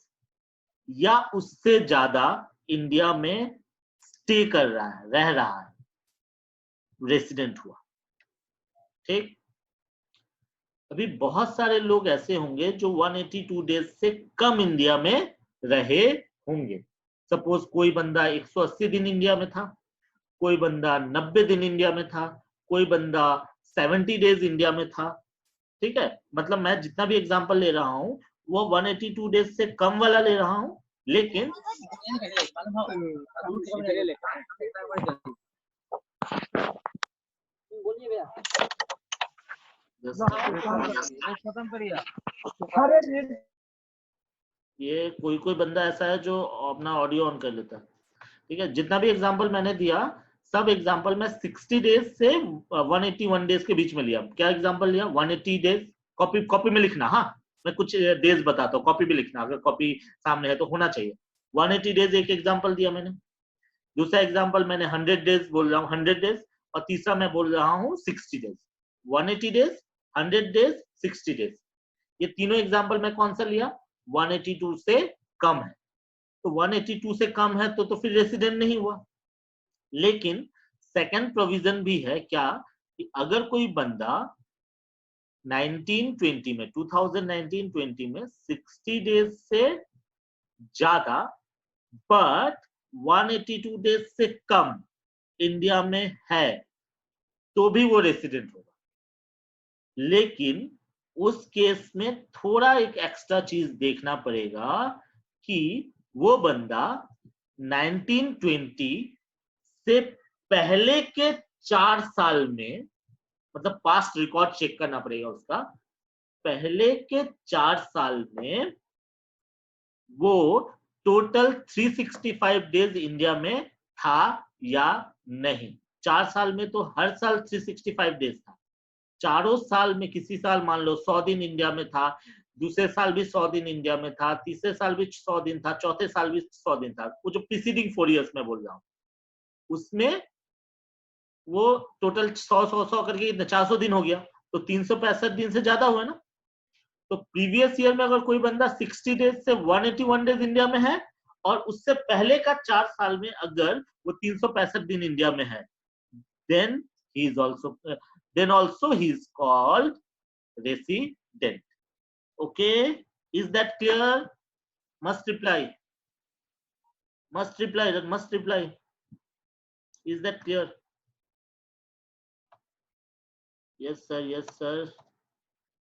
या उससे ज्यादा इंडिया में स्टे कर रहा है, रह रहा है, रेसिडेंट हुआ, ठीक। अभी बहुत सारे लोग ऐसे होंगे जो 182 डेज से कम इंडिया में रहे होंगे। सपोज कोई बंदा 180 दिन इंडिया में था, कोई बंदा 90 दिन इंडिया में था, कोई बंदा 70 डेज इंडिया में था, ठीक है। मतलब मैं जितना भी एग्जांपल ले रहा हूँ वो 182 डेज से कम वाला ले रहा हूँ, लेकिन ये कोई कोई बंदा ऐसा है जो अपना ऑडियो ऑन कर लेता है, ठीक है। जितना भी एग्जांपल मैंने दिया, सब एग्जांपल में 60 डेज से 181 डेज के बीच में लिया। क्या एग्जांपल लिया? 180 डेज। कॉपी में लिखना, हाँ, मैं कुछ डेज बताता हूँ, कॉपी भी लिखना, अगर कॉपी सामने है तो होना चाहिए। 180 डेज एक एग्जांपल दिया मैंने। दूसरा एग्जांपल मैंने 100 डेज बोल रहा हूँ, 100 डेज, और तीसरा मैं बोल रहा हूँ 60 डेज। 180 डेज, 100 डेज, 60 डेज, ये तीनों एग्जांपल मैं कौन सा लिया? 182 से कम है। तो 182 से कम है तो फिर रेसिडेंट नहीं हुआ। लेकिन सेकंड प्रोविजन भी है क्या, कि अगर कोई बंदा 1920 में 2019-20 में 60 डेज से ज्यादा बट 182 डेज से कम इंडिया में है, तो भी वो रेसिडेंट होगा। लेकिन उस केस में थोड़ा एक एक्स्ट्रा चीज देखना पड़ेगा कि वो बंदा 1920 से पहले के 4 साल में, मतलब पास्ट रिकॉर्ड चेक करना पड़ेगा उसका, पहले के 4 साल में वो टोटल 365 डेज इंडिया में था या नहीं। 4 साल में तो हर साल 365 डेज था। चारों साल में किसी साल मान लो 100 दिन इंडिया में था, दूसरे साल भी 100 दिन इंडिया में था, तीसरे साल भी 100 दिन था, चौथे साल भी 100 दिन था, वो जो प्रीसीडिंग 4 इयर्स में बोल रहा हूं, उसमें वो टोटल 100 करके 400 दिन हो गया, तो 365 दिन से ज्यादा हुआ ना। तो प्रीवियस ईयर में अगर कोई बंदा 60 डेज से 181 डेज इंडिया में है, और उससे पहले का 4 साल में अगर वो 365 दिन इंडिया में है, then he is also he is called resident. Okay, is that clear? Must reply, must reply, must reply. Is that clear? Yes sir, yes sir,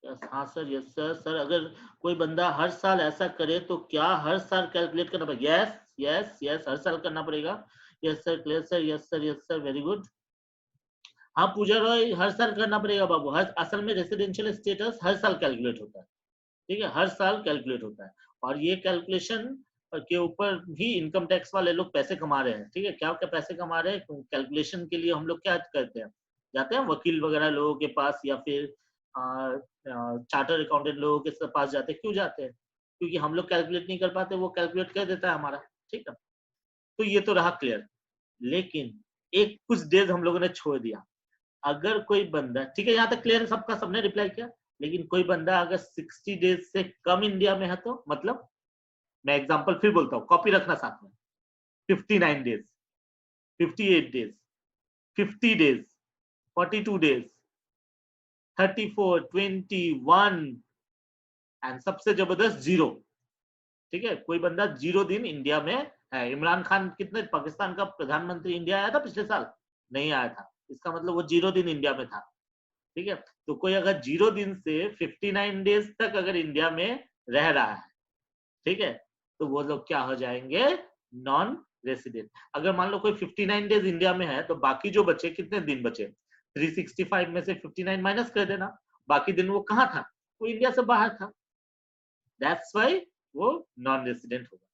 yes, हाँ सर, यस सर। सर अगर कोई बंदा हर साल ऐसा करे तो क्या हर साल कैलकुलेट करना पड़ेगा? यस यस यस, हर साल करना पड़ेगा। Yes sir, clear sir, yes sir, yes sir, very good. हाँ पूजा रॉय, हर साल करना पड़ेगा बाबू। हर असल में रेसिडेंशियल स्टेटस हर साल कैलकुलेट होता है, ठीक है, हर साल कैलकुलेट होता है। और ये कैलकुलेशन के ऊपर ही इनकम टैक्स वाले लोग पैसे कमा रहे हैं, ठीक है। क्या क्या पैसे कमा रहे हैं? कैलकुलेशन के लिए हम लोग क्या करते हैं, जाते हैं वकील वगैरह लोगों के पास, या फिर चार्टर अकाउंटेंट लोगों के पास जाते हैं। क्यों जाते हैं? क्योंकि हम लोग कैलकुलेट नहीं कर पाते, वो कैलकुलेट कर देता है हमारा, ठीक है। तो ये तो रहा क्लियर। लेकिन एक कुछ डेज हम लोगों ने छोड़ दिया। अगर कोई बंदा, ठीक है, यहाँ तक क्लियर है सबका, सबने रिप्लाई किया। लेकिन कोई बंदा अगर 60 डेज से कम इंडिया में है तो मतलब, मैं एग्जांपल फिर बोलता हूँ, कॉपी रखना साथ में। 59 days, 58 days, 50 days, 42 days, 34, 21 and सबसे जबरदस्त 0, ठीक है। कोई बंदा 0 दिन इंडिया में है। इमरान खान कितने, पाकिस्तान का प्रधानमंत्री इंडिया आया था पिछले साल? नहीं आया था। इसका मतलब वो 0 दिन इंडिया में था, ठीक है। तो कोई अगर 0 दिन से 59 डेज तक अगर इंडिया में रह रहा है, ठीक है, तो वो लोग क्या हो जाएंगे? Non resident. अगर मान लो कोई 59 डेज इंडिया में है, तो बाकी जो बचे, कितने दिन बचे? 365 में से 59 माइनस कर देना। बाकी दिन वो कहाँ था? वो इंडिया से बाहर था। दैट्स व्हाई वो नॉन रेसिडेंट होगा।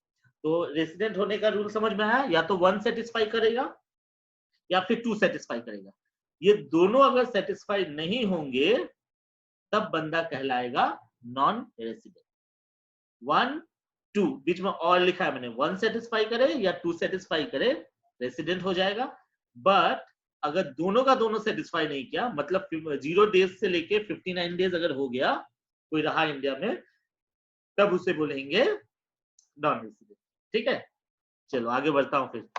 तो रेसिडेंट होने का रूल समझ में आया? या तो 1 सेटिस्फाई करेगा या फिर 2 सेटिस्फाई करेगा। ये दोनों अगर सेटिस्फाई नहीं होंगे, तब बंदा कहलाएगा नॉन रेसिडेंट। 1 2 बीच में और लिखा है मैंने, 1 सेटिस्फाई करे या 2 सेटिस्फाई करे, रेसिडेंट हो जाएगा। बट अगर दोनों का दोनों सेटिस्फाई नहीं किया, मतलब 0 डेज से लेके 59 डेज अगर हो गया, कोई रहा इंडिया में, तब उसे बोलेंगे नॉन रेसिडेंट, ठीक है। चलो आगे बढ़ता हूं फिर।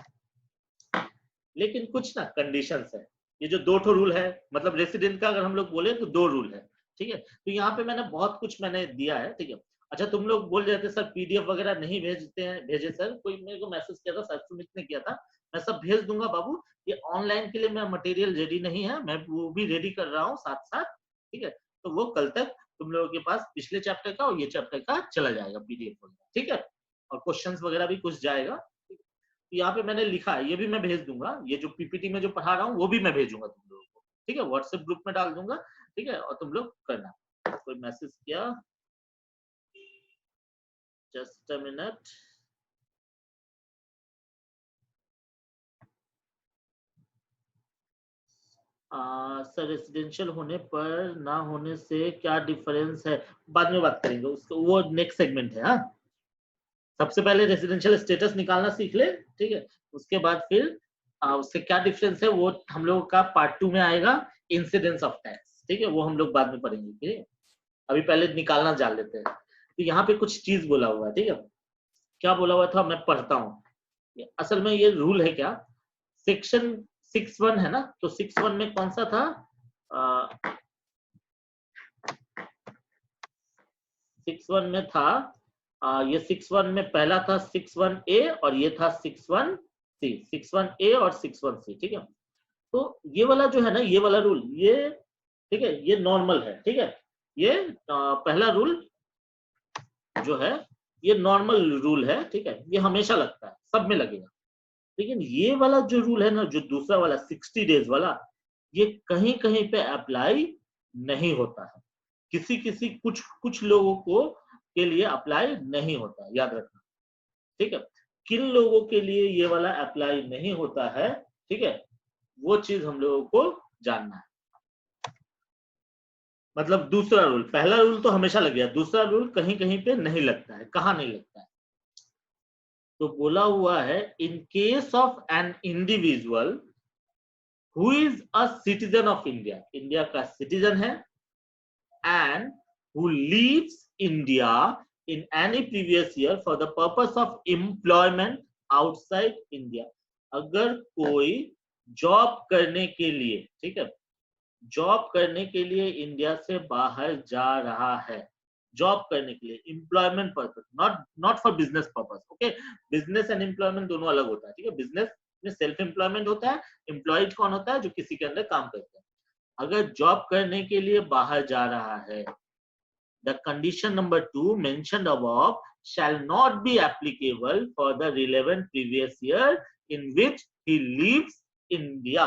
लेकिन कुछ ना कंडीशंस है। ये जो दो ठो रूल है, मतलब रेसिडेंट का अगर हम लोग बोले तो 2 रूल है, ठीक है। तो यहाँ पे मैंने बहुत कुछ मैंने दिया है, ठीक है। अच्छा तुम लोग बोल रहे थे सर पीडीएफ वगैरह नहीं भेजते हैं, भेजे सर। कोई मेरे को मैसेज किया था, सर सुमित ने किया था। मैं सब भेज दूंगा बाबू। ये ऑनलाइन के लिए मेरा मटेरियल रेडी नहीं है, मैं वो भी रेडी कर रहा हूँ साथ साथ, ठीक है। तो वो कल तक तुम लोगों के पास पिछले चैप्टर का और ये चैप्टर का चला जाएगा पीडीएफ वगैरह, ठीक है। और क्वेश्चंस वगैरह भी कुछ जाएगा। यहाँ पे मैंने लिखा है, ये भी मैं भेज दूंगा। ये जो पीपीटी में जो पढ़ा रहा हूँ वो भी मैं भेजूंगा तुम लोगों को, ठीक है। व्हाट्सएप ग्रुप में डाल दूंगा, ठीक है। और तुम लोग करना। कोई मैसेज किया? Just a minute. Sir residential होने पर ना होने से क्या डिफरेंस है? बाद में बात करेंगे उसको, वो नेक्स्ट सेगमेंट है। हाँ, सबसे पहले रेसिडेंशियल स्टेटस निकालना सीख ले, ठीक है। उसके बाद फिर उससे क्या डिफरेंस है वो हम लोग का पार्ट 2 में आएगा, इंसिडेंस ऑफ टैक्स, ठीक है। वो हम लोग बाद में पढ़ेंगे, ठीक है। अभी पहले निकालना जान लेते हैं। तो यहाँ पे कुछ चीज बोला हुआ है, ठीक है। क्या बोला हुआ था मैं पढ़ता हूँ। असल में ये रूल है क्या, सेक्शन 6(1) है ना, तो 6(1) में कौन सा था? 6(1) में था, ये 6(1) में पहला था 6(1)A और ये था 6(1)C। 6(1)A और 6(1)C, ठीक है। तो ये वाला जो है ना, ये वाला रूल, ये ठीक है, ये नॉर्मल है, ठीक है। ये पहला रूल जो है, ये नॉर्मल रूल है, ठीक है। ये हमेशा लगता है, सब में लगेगा। लेकिन ये वाला जो रूल है ना, जो दूसरा वाला 60 डेज वाला, ये कहीं कहीं पे अप्लाई नहीं होता है। किसी किसी कुछ कुछ लोगों को के लिए अप्लाई नहीं होता है, याद रखना, ठीक है। किन लोगों के लिए ये वाला अप्लाई नहीं होता है, ठीक है, वो चीज हम लोगों को जानना है। मतलब दूसरा रूल, पहला रूल तो हमेशा लग गया, दूसरा रूल कहीं कहीं पे नहीं लगता है। कहाँ नहीं लगता है? तो बोला हुआ है, इन case of an individual who is a citizen of India, India का सिटीजन है, and who leaves India in any previous year for the purpose of employment outside India. अगर कोई जॉब करने के लिए, ठीक है, जॉब करने के लिए इंडिया से बाहर जा रहा है, जॉब करने के लिए, employment purpose, not not for business purpose, okay. Business and employment दोनों अलग होता है, ठीक है। बिजनेस में सेल्फ एम्प्लॉयमेंट होता है, एम्प्लॉयड कौन होता है? जो किसी के अंदर काम करते हैं। अगर जॉब करने के लिए बाहर जा रहा है, the condition number 2 mentioned above shall not be applicable for the relevant previous year in which he leaves India.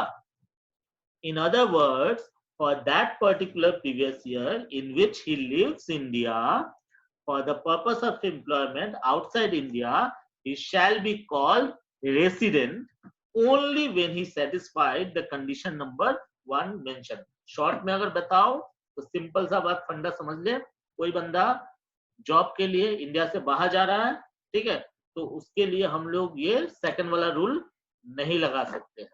In other words, for that particular previous year in which he leaves India for the purpose of employment outside India, he shall be called resident only when he satisfied the condition number 1 mentioned. Short में अगर बताओ तो सिंपल सा बात फंडा समझ ले, कोई बंदा जॉब के लिए इंडिया से बाहर जा रहा है, ठीक है, तो उसके लिए हम लोग ये सेकंड वाला रूल नहीं लगा सकते हैं।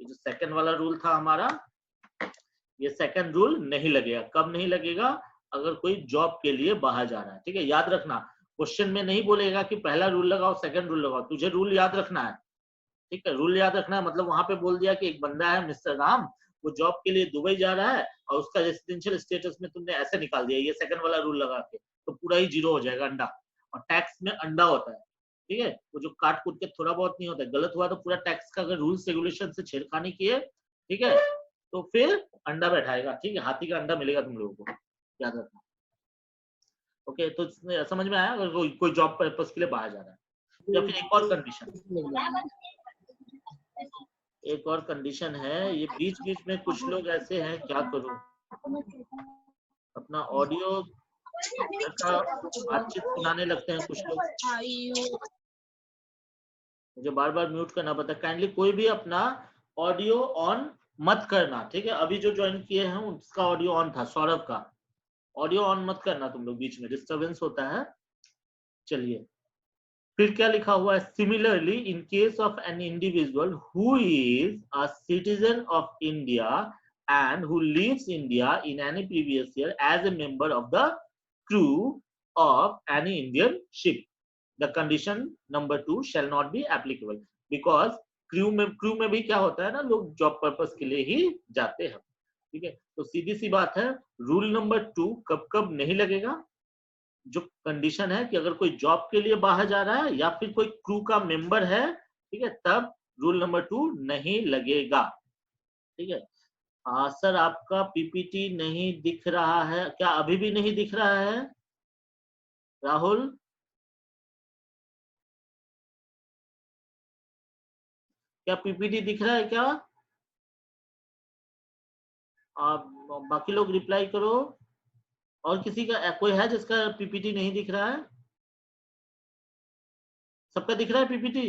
ये जो सेकंड वाला रूल था हमारा, ये सेकंड रूल नहीं लगेगा। कब नहीं लगेगा? अगर कोई जॉब के लिए बाहर जा रहा है, ठीक है। याद रखना, क्वेश्चन में नहीं बोलेगा कि पहला रूल लगाओ सेकंड रूल लगाओ, तुझे रूल याद रखना है, ठीक है। रूल याद रखना है मतलब वहां पे बोल दिया कि एक बंदा है मिस्टर राम, वो जॉब के लिए दुबई जा रहा है और उसका रेसिडेंशियल स्टेटस में तुमने ऐसे निकाल दिया, ये सेकंड वाला रूल लगा के, तो पूरा ही जीरो हो जाएगा अंडा। और टैक्स में अंडा होता है, ठीक है, वो जो काट कूट के थोड़ा बहुत नहीं होता है, गलत हुआ तो पूरा टैक्स का अगर रूल्स रेगुलेशन से छेड़खानी किए, ठीक है, तो फिर अंडा बैठाएगा, ठीक है, हाथी का अंडा मिलेगा तुम लोगों को, याद रखना। ओके, तो समझ में आया? अगर कोई जॉब पर्पस के लिए बाहर जा रहा है। या फिर एक और कंडीशन, एक और कंडीशन है, ये बीच बीच में कुछ लोग ऐसे हैं, क्या करूं, अपना ऑडियो का बातचीत सुनाने लगते हैं कुछ लोग, मुझे बार बार म्यूट करना पड़ता है। काइंडली कोई भी अपना ऑडियो ऑन मत करना, ठीक है। अभी जो ज्वाइन किए हैं उसका ऑडियो ऑन था, सौरभ का ऑडियो ऑन मत करना तुम लोग, बीच में डिस्टरबेंस होता है। चलिए, फिर क्या लिखा हुआ है? Similarly in case of an individual who is a citizen of India and who lives India in any previous year as a member of the crew of any Indian ship, the condition number 2 shall not be applicable, because crew में भी क्या होता है ना, लोग जॉब पर्पस के लिए ही जाते हैं, ठीक है। तो सीधी सी बात है, रूल नंबर 2 कब कब नहीं लगेगा? जो कंडीशन है कि अगर कोई जॉब के लिए बाहर जा रहा है या फिर कोई क्रू का मेंबर है, ठीक है, तब रूल नंबर 2 नहीं लगेगा, ठीक है। सर आपका पीपीटी नहीं दिख रहा है क्या? अभी भी नहीं दिख रहा है राहुल? क्या पीपीटी दिख रहा है क्या? आप बाकी लोग रिप्लाई करो। और किसी का कोई है जिसका पीपीटी नहीं दिख रहा है? सबका दिख रहा है PPT?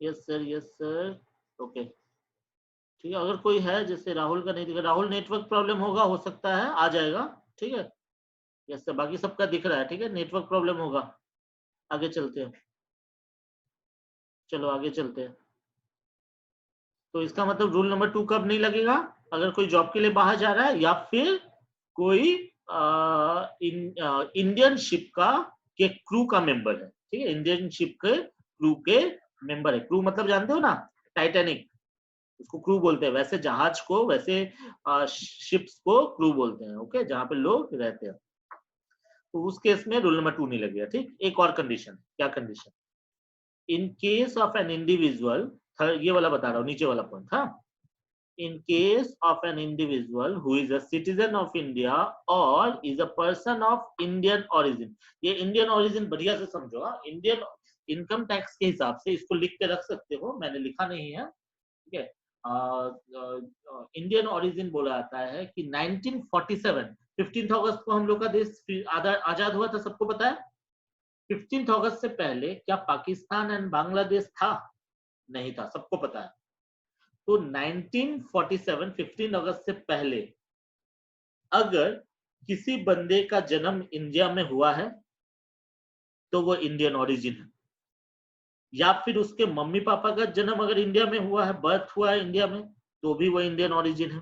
Yes sir, yes sir, okay, ठीक है। अगर कोई है जैसे राहुल का नहीं दिख रहा, राहुल नेटवर्क प्रॉब्लम होगा, हो सकता है आ जाएगा, ठीक है। यस सर, बाकी सबका दिख रहा है, ठीक है, नेटवर्क प्रॉब्लम होगा। आगे चलते हैं, चलो आगे चलते हैं। तो इसका मतलब रूल नंबर 2 कब नहीं लगेगा? अगर कोई जॉब के लिए बाहर जा रहा है या फिर कोई इंडियन शिप का के क्रू का मेंबर है, ठीक है, इंडियन शिप के क्रू के मेंबर है। क्रू मतलब जानते हो ना, टाइटैनिक, उसको क्रू बोलते हैं। वैसे जहाज को, वैसे शिप्स को क्रू बोलते हैं, ओके, जहां पे लोग रहते हैं। तो उस केस में रूल नंबर 2 नहीं लगेगा, ठीक। एक और कंडीशन, क्या condition? In case of an individual, ये वाला बता रहा हूँ, नीचे वाला पॉइंट था। In case of an individual who is a citizen of India or is a person of Indian origin, ये इंडियन origin बढ़िया से समझो, इंडियन इनकम टैक्स के हिसाब से इसको लिख के रख सकते हो, मैंने लिखा नहीं है, ठीक है। इंडियन ओरिजिन बोला जाता है कि 1947 15 अगस्त को हम लोग का देश आजाद हुआ था, सबको पता है। 15 अगस्त से पहले क्या पाकिस्तान एंड बांग्लादेश था? नहीं था, सबको पता है। तो 1947 15 अगस्त से पहले अगर किसी बंदे का जन्म इंडिया में हुआ है तो वो इंडियन ओरिजिन है, या फिर उसके मम्मी पापा का जन्म अगर इंडिया में हुआ है, बर्थ हुआ है इंडिया में, तो भी वो इंडियन ओरिजिन है,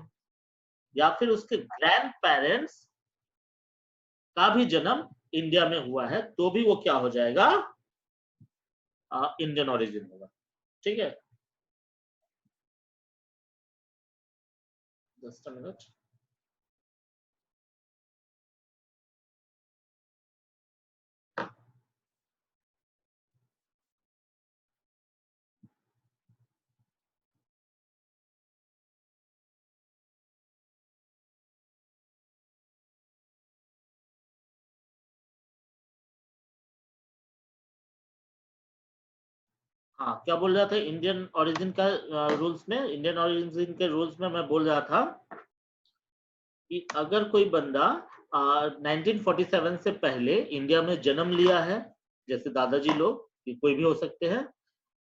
या फिर उसके ग्रैंड पेरेंट्स का भी जन्म इंडिया में हुआ है, तो भी वो क्या हो जाएगा? इंडियन ओरिजिन होगा, ठीक है। जस्ट अ मिनट, हाँ, क्या बोल रहा था इंडियन ओरिजिन का रूल्स में, इंडियन ओरिजिन के रूल्स में मैं बोल रहा था कि अगर कोई बंदा 1947 से पहले इंडिया में जन्म लिया है, जैसे दादाजी लोग, ये कोई भी हो सकते हैं,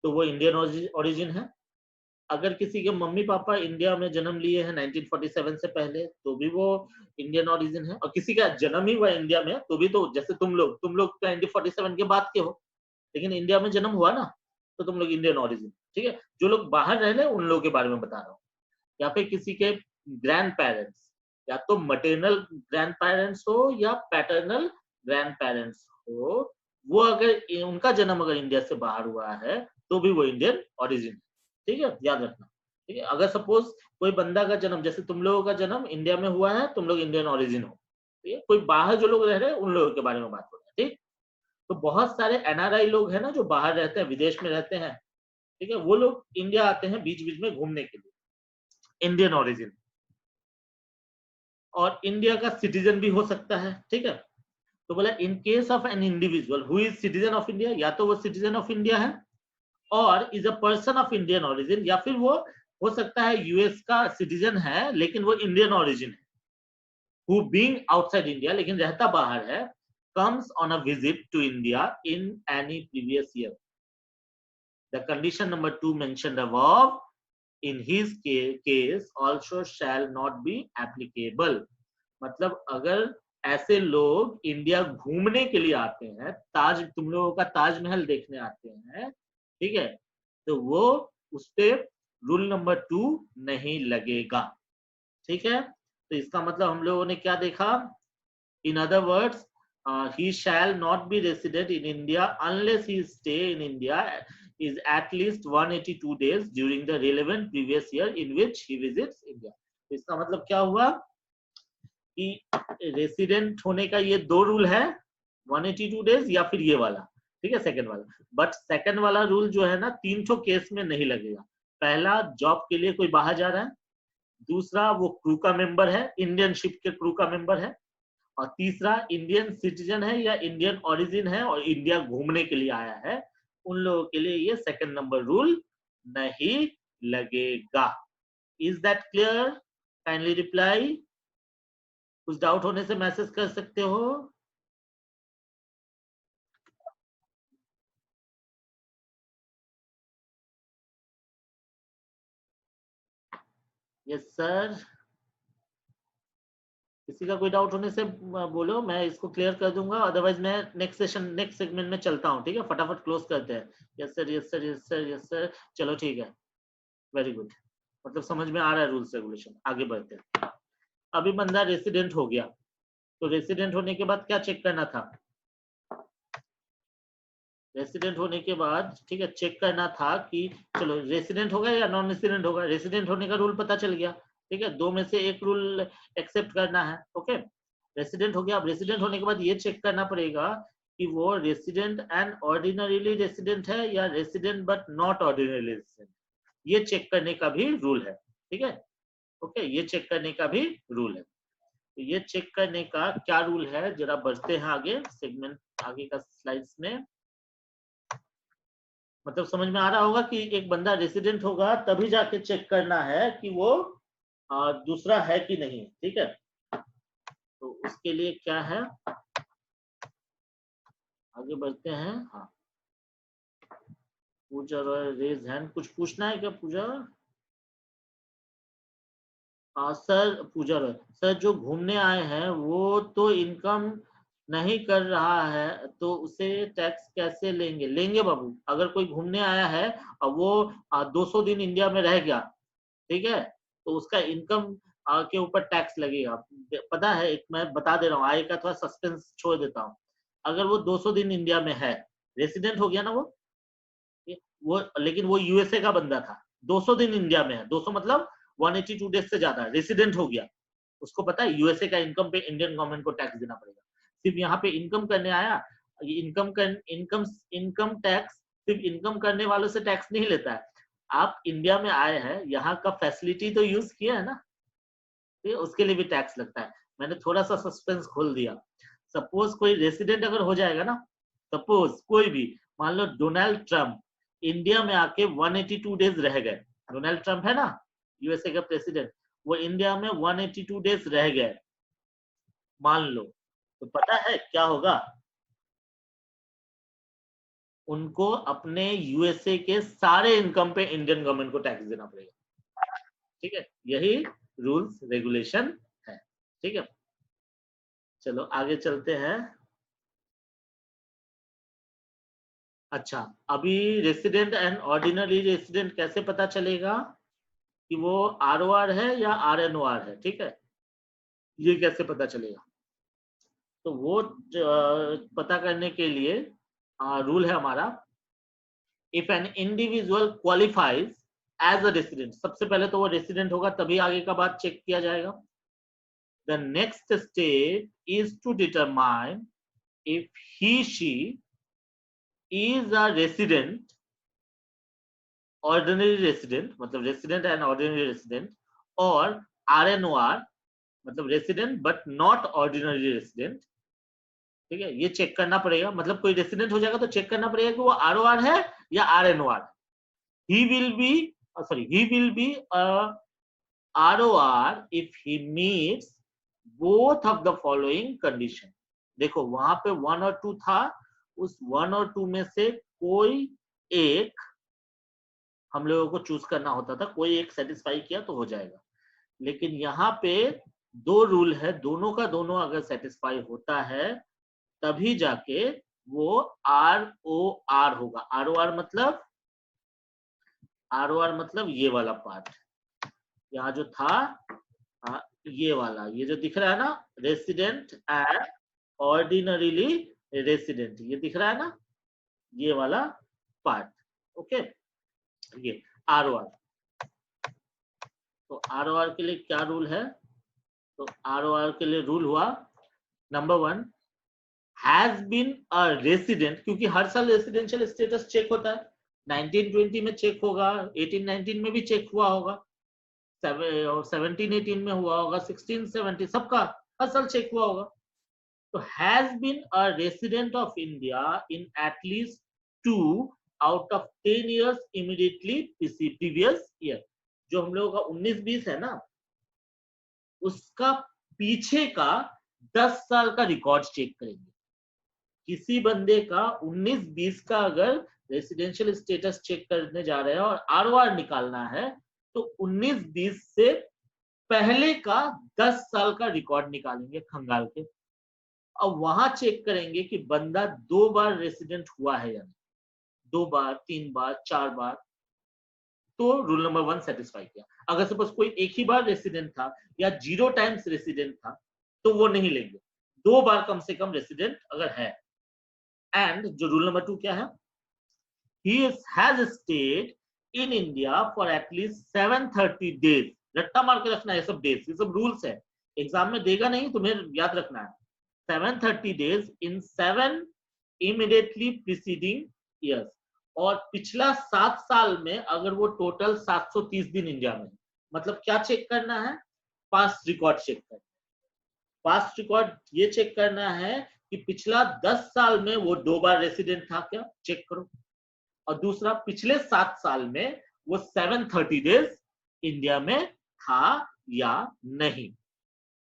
तो वो इंडियन ओरिजिन है। अगर किसी के मम्मी पापा इंडिया में जन्म लिए हैं 1947 से पहले, तो भी वो इंडियन ओरिजिन है। और किसी का जन्म ही हुआ इंडिया में, तो भी, तो जैसे तुम लोग 1947 के बाद के हो, लेकिन इंडिया में जन्म हुआ ना, तो तुम लोग इंडियन ओरिजिन। ठीक है, जो लोग बाहर रह रहे उन लोगों के बारे में बता रहा हूँ। या फिर किसी के ग्रैंड पेरेंट्स, या तो मटेरियल ग्रैंड पेरेंट्स हो या पैटर्नल ग्रैंड पेरेंट्स हो, वो अगर उनका जन्म अगर इंडिया से बाहर हुआ है, तो भी वो इंडियन ओरिजिन है। ठीक है, याद रखना। ठीक है, अगर सपोज कोई बंदा का जन्म, जैसे तुम लोगों का जन्म इंडिया में हुआ है, तुम लोग इंडियन ओरिजिन हो। ठीक है, कोई बाहर जो लोग रह रहे हैं उन लोगों के बारे में बात हो रहा है। ठीक, तो बहुत सारे एनआरआई लोग हैं ना, जो बाहर रहते हैं, विदेश में रहते हैं। ठीक है, वो लोग इंडिया आते हैं बीच बीच में घूमने के लिए, इंडियन ओरिजिन, और इंडिया का सिटीजन भी हो सकता है। ठीक है, तो बोला इन case of an individual who is citizen of India, या तो वो सिटीजन ऑफ इंडिया है और is a person of Indian origin, या फिर वो हो सकता है यूएस का सिटीजन है लेकिन वो इंडियन ओरिजिन है, हु बीइंग आउटसाइड इंडिया, लेकिन रहता बाहर है, comes on a visit to India in any previous year. The condition number 2 mentioned above in his case also shall not be applicable। मतलब अगर ऐसे लोग इंडिया घूमने के लिए आते हैं, तुम लोगों का ताजमहल देखने आते हैं, ठीक है, तो वो उस पे रूल नंबर 2 नहीं लगेगा। ठीक है, तो इसका मतलब हम लोगों ने क्या देखा, इन other words, he shall not be resident in India unless his stay in India is at least 182 days during the relevant previous year in which he visits India। इसका मतलब क्या हुआ कि रेसिडेंट होने का ये दो रूल है, 182 डेज या फिर ये वाला। ठीक है, सेकंड वाला। बट सेकंड वाला रूल जो है ना, 3 केस में नहीं लगेगा। पहला, जॉब के लिए कोई बाहर जा रहा है। दूसरा, वो क्रू का मेंबर है, इंडियन शिप के क्रू का मेंबर है। और तीसरा, इंडियन सिटीजन है या इंडियन ओरिजिन है और इंडिया घूमने के लिए आया है। उन लोगों के लिए ये सेकंड नंबर रूल नहीं लगेगा। Is that clear? Kindly reply. कुछ डाउट होने से मैसेज कर सकते हो। Yes sir. किसी का कोई डाउट होने से बोलो, मैं इसको क्लियर कर दूंगा। अदरवाइज मैं नेक्स्ट सेशन, नेक्स्ट सेगमेंट में चलता हूँ। ठीक है, फटाफट क्लोज करते हैं। Yes sir, yes sir, yes sir, yes sir. चलो ठीक है, वेरी गुड। मतलब समझ में आ रहा है रूल्स रेगुलेशन। आगे बढ़ते हैं। अभी बंदा रेसिडेंट हो गया, तो रेसिडेंट होने के बाद क्या चेक करना था? रेसिडेंट होने के बाद, ठीक है, चेक करना था कि चलो रेसिडेंट होगा या नॉन रेसिडेंट होगा। रेसिडेंट होने का रूल पता चल गया। ठीक है, दो में से एक रूल एक्सेप्ट करना है। ओके, रेसिडेंट हो गया। अब रेसिडेंट होने के बाद ये चेक करना पड़ेगा कि वो रेसिडेंट एंड ऑर्डिनरीली रेसिडेंट है या resident but not ordinarily resident. ये चेक करने का भी रूल है। ठीक है, ओके, ये चेक करने का भी रूल है। तो ये चेक करने का क्या रूल है, जरा बढ़ते हैं आगे सेगमेंट, आगे का स्लाइड्स में। मतलब समझ में आ रहा होगा कि एक बंदा रेसिडेंट होगा तभी जाके चेक करना है कि वो दूसरा है कि नहीं। ठीक है, तो उसके लिए क्या है, आगे बढ़ते हैं। हाँ, पूजा रॉय रेज हैंड, कुछ पूछना है क्या पूजा? सर, पूजा रॉय सर, जो घूमने आए हैं वो तो इनकम नहीं कर रहा है, तो उसे टैक्स कैसे लेंगे? लेंगे बाबू। अगर कोई घूमने आया है और वो 200 दिन इंडिया में रह गया, ठीक है, तो उसका इनकम के ऊपर टैक्स लगेगा। पता है, एक मैं बता दे रहा हूँ, आय का थोड़ा सस्पेंस छोड़ देता हूँ। अगर वो 200 दिन इंडिया में है, रेसिडेंट हो गया ना वो, लेकिन वो यूएसए का बंदा था, 200 दिन इंडिया में है, 200 मतलब 182 डेज से ज्यादा, रेसिडेंट हो गया। उसको पता है यूएसए का इनकम पे इंडियन गवर्नमेंट को टैक्स देना पड़ेगा। सिर्फ यहाँ पे इनकम करने आया, इनकम टैक्स सिर्फ इनकम करने वालों से टैक्स नहीं लेता है। आप इंडिया में आए हैं, यहाँ का फैसिलिटी तो यूज किया है ना, उसके लिए भी टैक्स लगता है। मैंने थोड़ा सा सस्पेंस खोल दिया। सपोज कोई रेसिडेंट अगर हो जाएगा ना, सपोज कोई भी, मान लो डोनाल्ड ट्रम्प इंडिया में आके 182 डेज रह गए, डोनाल्ड ट्रंप है ना यूएसए का प्रेसिडेंट, वो इंडिया में 182 डेज रह गए मान लो, तो पता है क्या होगा, उनको अपने यूएसए के सारे इनकम पे इंडियन गवर्नमेंट को टैक्स देना पड़ेगा। ठीक है, यही रूल्स रेगुलेशन है। ठीक है, चलो आगे चलते हैं। अच्छा, अभी रेसिडेंट एंड ऑर्डिनरी रेसिडेंट कैसे पता चलेगा कि वो आरओआर है या आरएनओआर है? ठीक है, ये कैसे पता चलेगा? तो वो पता करने के लिए रूल है हमारा, if an individual qualifies as a resident, सबसे पहले तो वो रेसिडेंट होगा तभी आगे का बात चेक किया जाएगा। The next step is to determine if he she is a resident, ordinary resident मतलब रेसिडेंट एंड ऑर्डिनरी रेसिडेंट, और आरएनओआर मतलब resident but not ordinary resident. ठीक है, ये चेक करना पड़ेगा, मतलब कोई रेसिडेंट हो जाएगा तो चेक करना पड़ेगा कि वो आरओआर है या RNOR. He will be he will be a ROR if he meets both of the following condition। देखो वहां पे 1 और 2 था, उस 1 और 2 में से कोई एक हम लोगों को चूज करना होता था, कोई एक सेटिस्फाई किया तो हो जाएगा। लेकिन यहाँ पे दो रूल है, दोनों का दोनों अगर सेटिस्फाई होता है तभी जाके वो ROR होगा। ROR मतलब ये वाला पार्ट, यहाँ जो था ये वाला, ये जो दिख रहा है ना, रेसिडेंट एंड ऑर्डिनरीली रेसिडेंट, ये दिख रहा है ना, ये वाला पार्ट। ओके, ये आरओआर। तो आरओआर के लिए क्या रूल है? तो आरओआर के लिए रूल हुआ, number 1, has been a resident, क्योंकि हर साल रेसिडेंशियल स्टेटस चेक होता है, 1920 में चेक होगा, 1819 में भी चेक हुआ होगा, 1718 में हुआ होगा, 1670 सबका हर साल चेक हुआ होगा। तो has been a resident of India in at least 2 out of 10 years immediately previous year. जो हम लोगों का 19-20 है ना, उसका पीछे का 10 साल का रिकॉर्ड चेक करेंगे। किसी बंदे का 19-20 का अगर रेसिडेंशियल स्टेटस चेक करने जा रहे हैं और आरओआर निकालना है, तो 19-20 से पहले का 10 साल का रिकॉर्ड निकालेंगे खंगाल के। अब वहां चेक करेंगे कि बंदा 2 बार रेसिडेंट हुआ है या नहीं, 2 बार, 3 बार, 4 बार, तो रूल नंबर 1 सेटिस्फाई किया। अगर सपोज कोई एक ही बार रेसिडेंट था या 0 टाइम्स रेसिडेंट था तो वो नहीं लेंगे, 2 बार कम से कम रेसिडेंट अगर है। एंड जो रूल नंबर 2 क्या है, he has stayed in India for at least 730 days। रट्टा मार के रखना है, ये सब डेज, ये सब रूल्स है, एग्जाम में देगा नहीं, तुम्हें याद रखना है। 730 days in 7 immediately preceding years, और पिछला 7 साल में अगर वो टोटल 730 दिन इंडिया में, मतलब क्या चेक करना है, पास्ट रिकॉर्ड चेक करना है। पास्ट रिकॉर्ड ये चेक करना है कि पिछला 10 साल में वो 2 बार रेसिडेंट था क्या, चेक करो। और दूसरा, पिछले 7 साल में वो 730 डेज इंडिया में था या नहीं।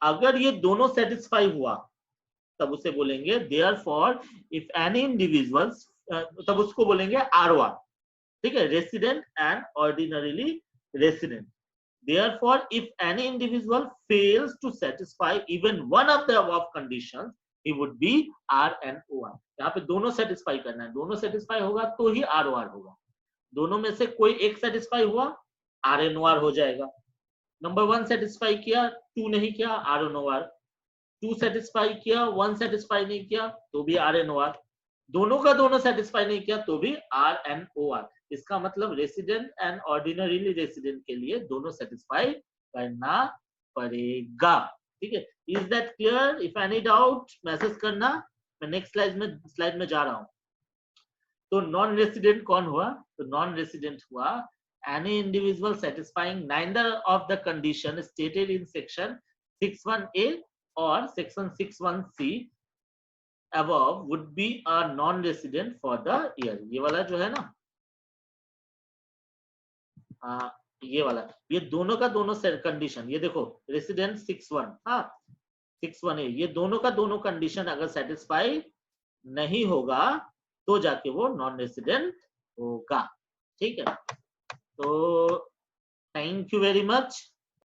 अगर ये दोनों सेटिस्फाई हुआ तब उसे बोलेंगे देयरफॉर इफ एनी इंडिविजुअल्स, तब उसको बोलेंगे आरओआर। ठीक है, resident and ordinarily resident. Therefore, if any individual fails to satisfy even one of the above conditions, he would be RNOR। यहाँ पे दोनों सेटिस्फाई करना है, दोनों सेटिस्फाई होगा तो ही ROR होगा। दोनों में से कोई एक सेटिस्फाई हुआ, RNOR हो जाएगा। नंबर 1 सेटिस्फाई किया, 2 नहीं किया, RNOR। 2 सेटिस्फाई किया, 1 सेटिस्फाई नहीं किया तो भी RNOR। दोनों का दोनों सेटिस्फाई नहीं किया तो भी RNOR। इसका मतलब रेसिडेंट एंड ऑर्डिनरीली रेसिडेंट के लिए दोनों सेटिस्फाई करना पड़ेगा। ठीक है, is that clear? If any doubt message करना, मैं नेक्स्ट स्लाइड में जा रहा हूं। तो नॉन रेसिडेंट कौन हुआ? तो नॉन रेसिडेंट हुआ any individual satisfying neither of the condition stated in section 61A और section 61C above would be a non resident for the year। ये वाला जो है ना, ये वाला, ये दोनों का दोनों कंडीशन, ये देखो रेसिडेंट 6(1), हाँ 6(1) है, ये दोनों का दोनों कंडीशन अगर सेटिस्फाई नहीं होगा तो जाके वो नॉन रेसिडेंट होगा। ठीक है, तो थैंक यू वेरी मच।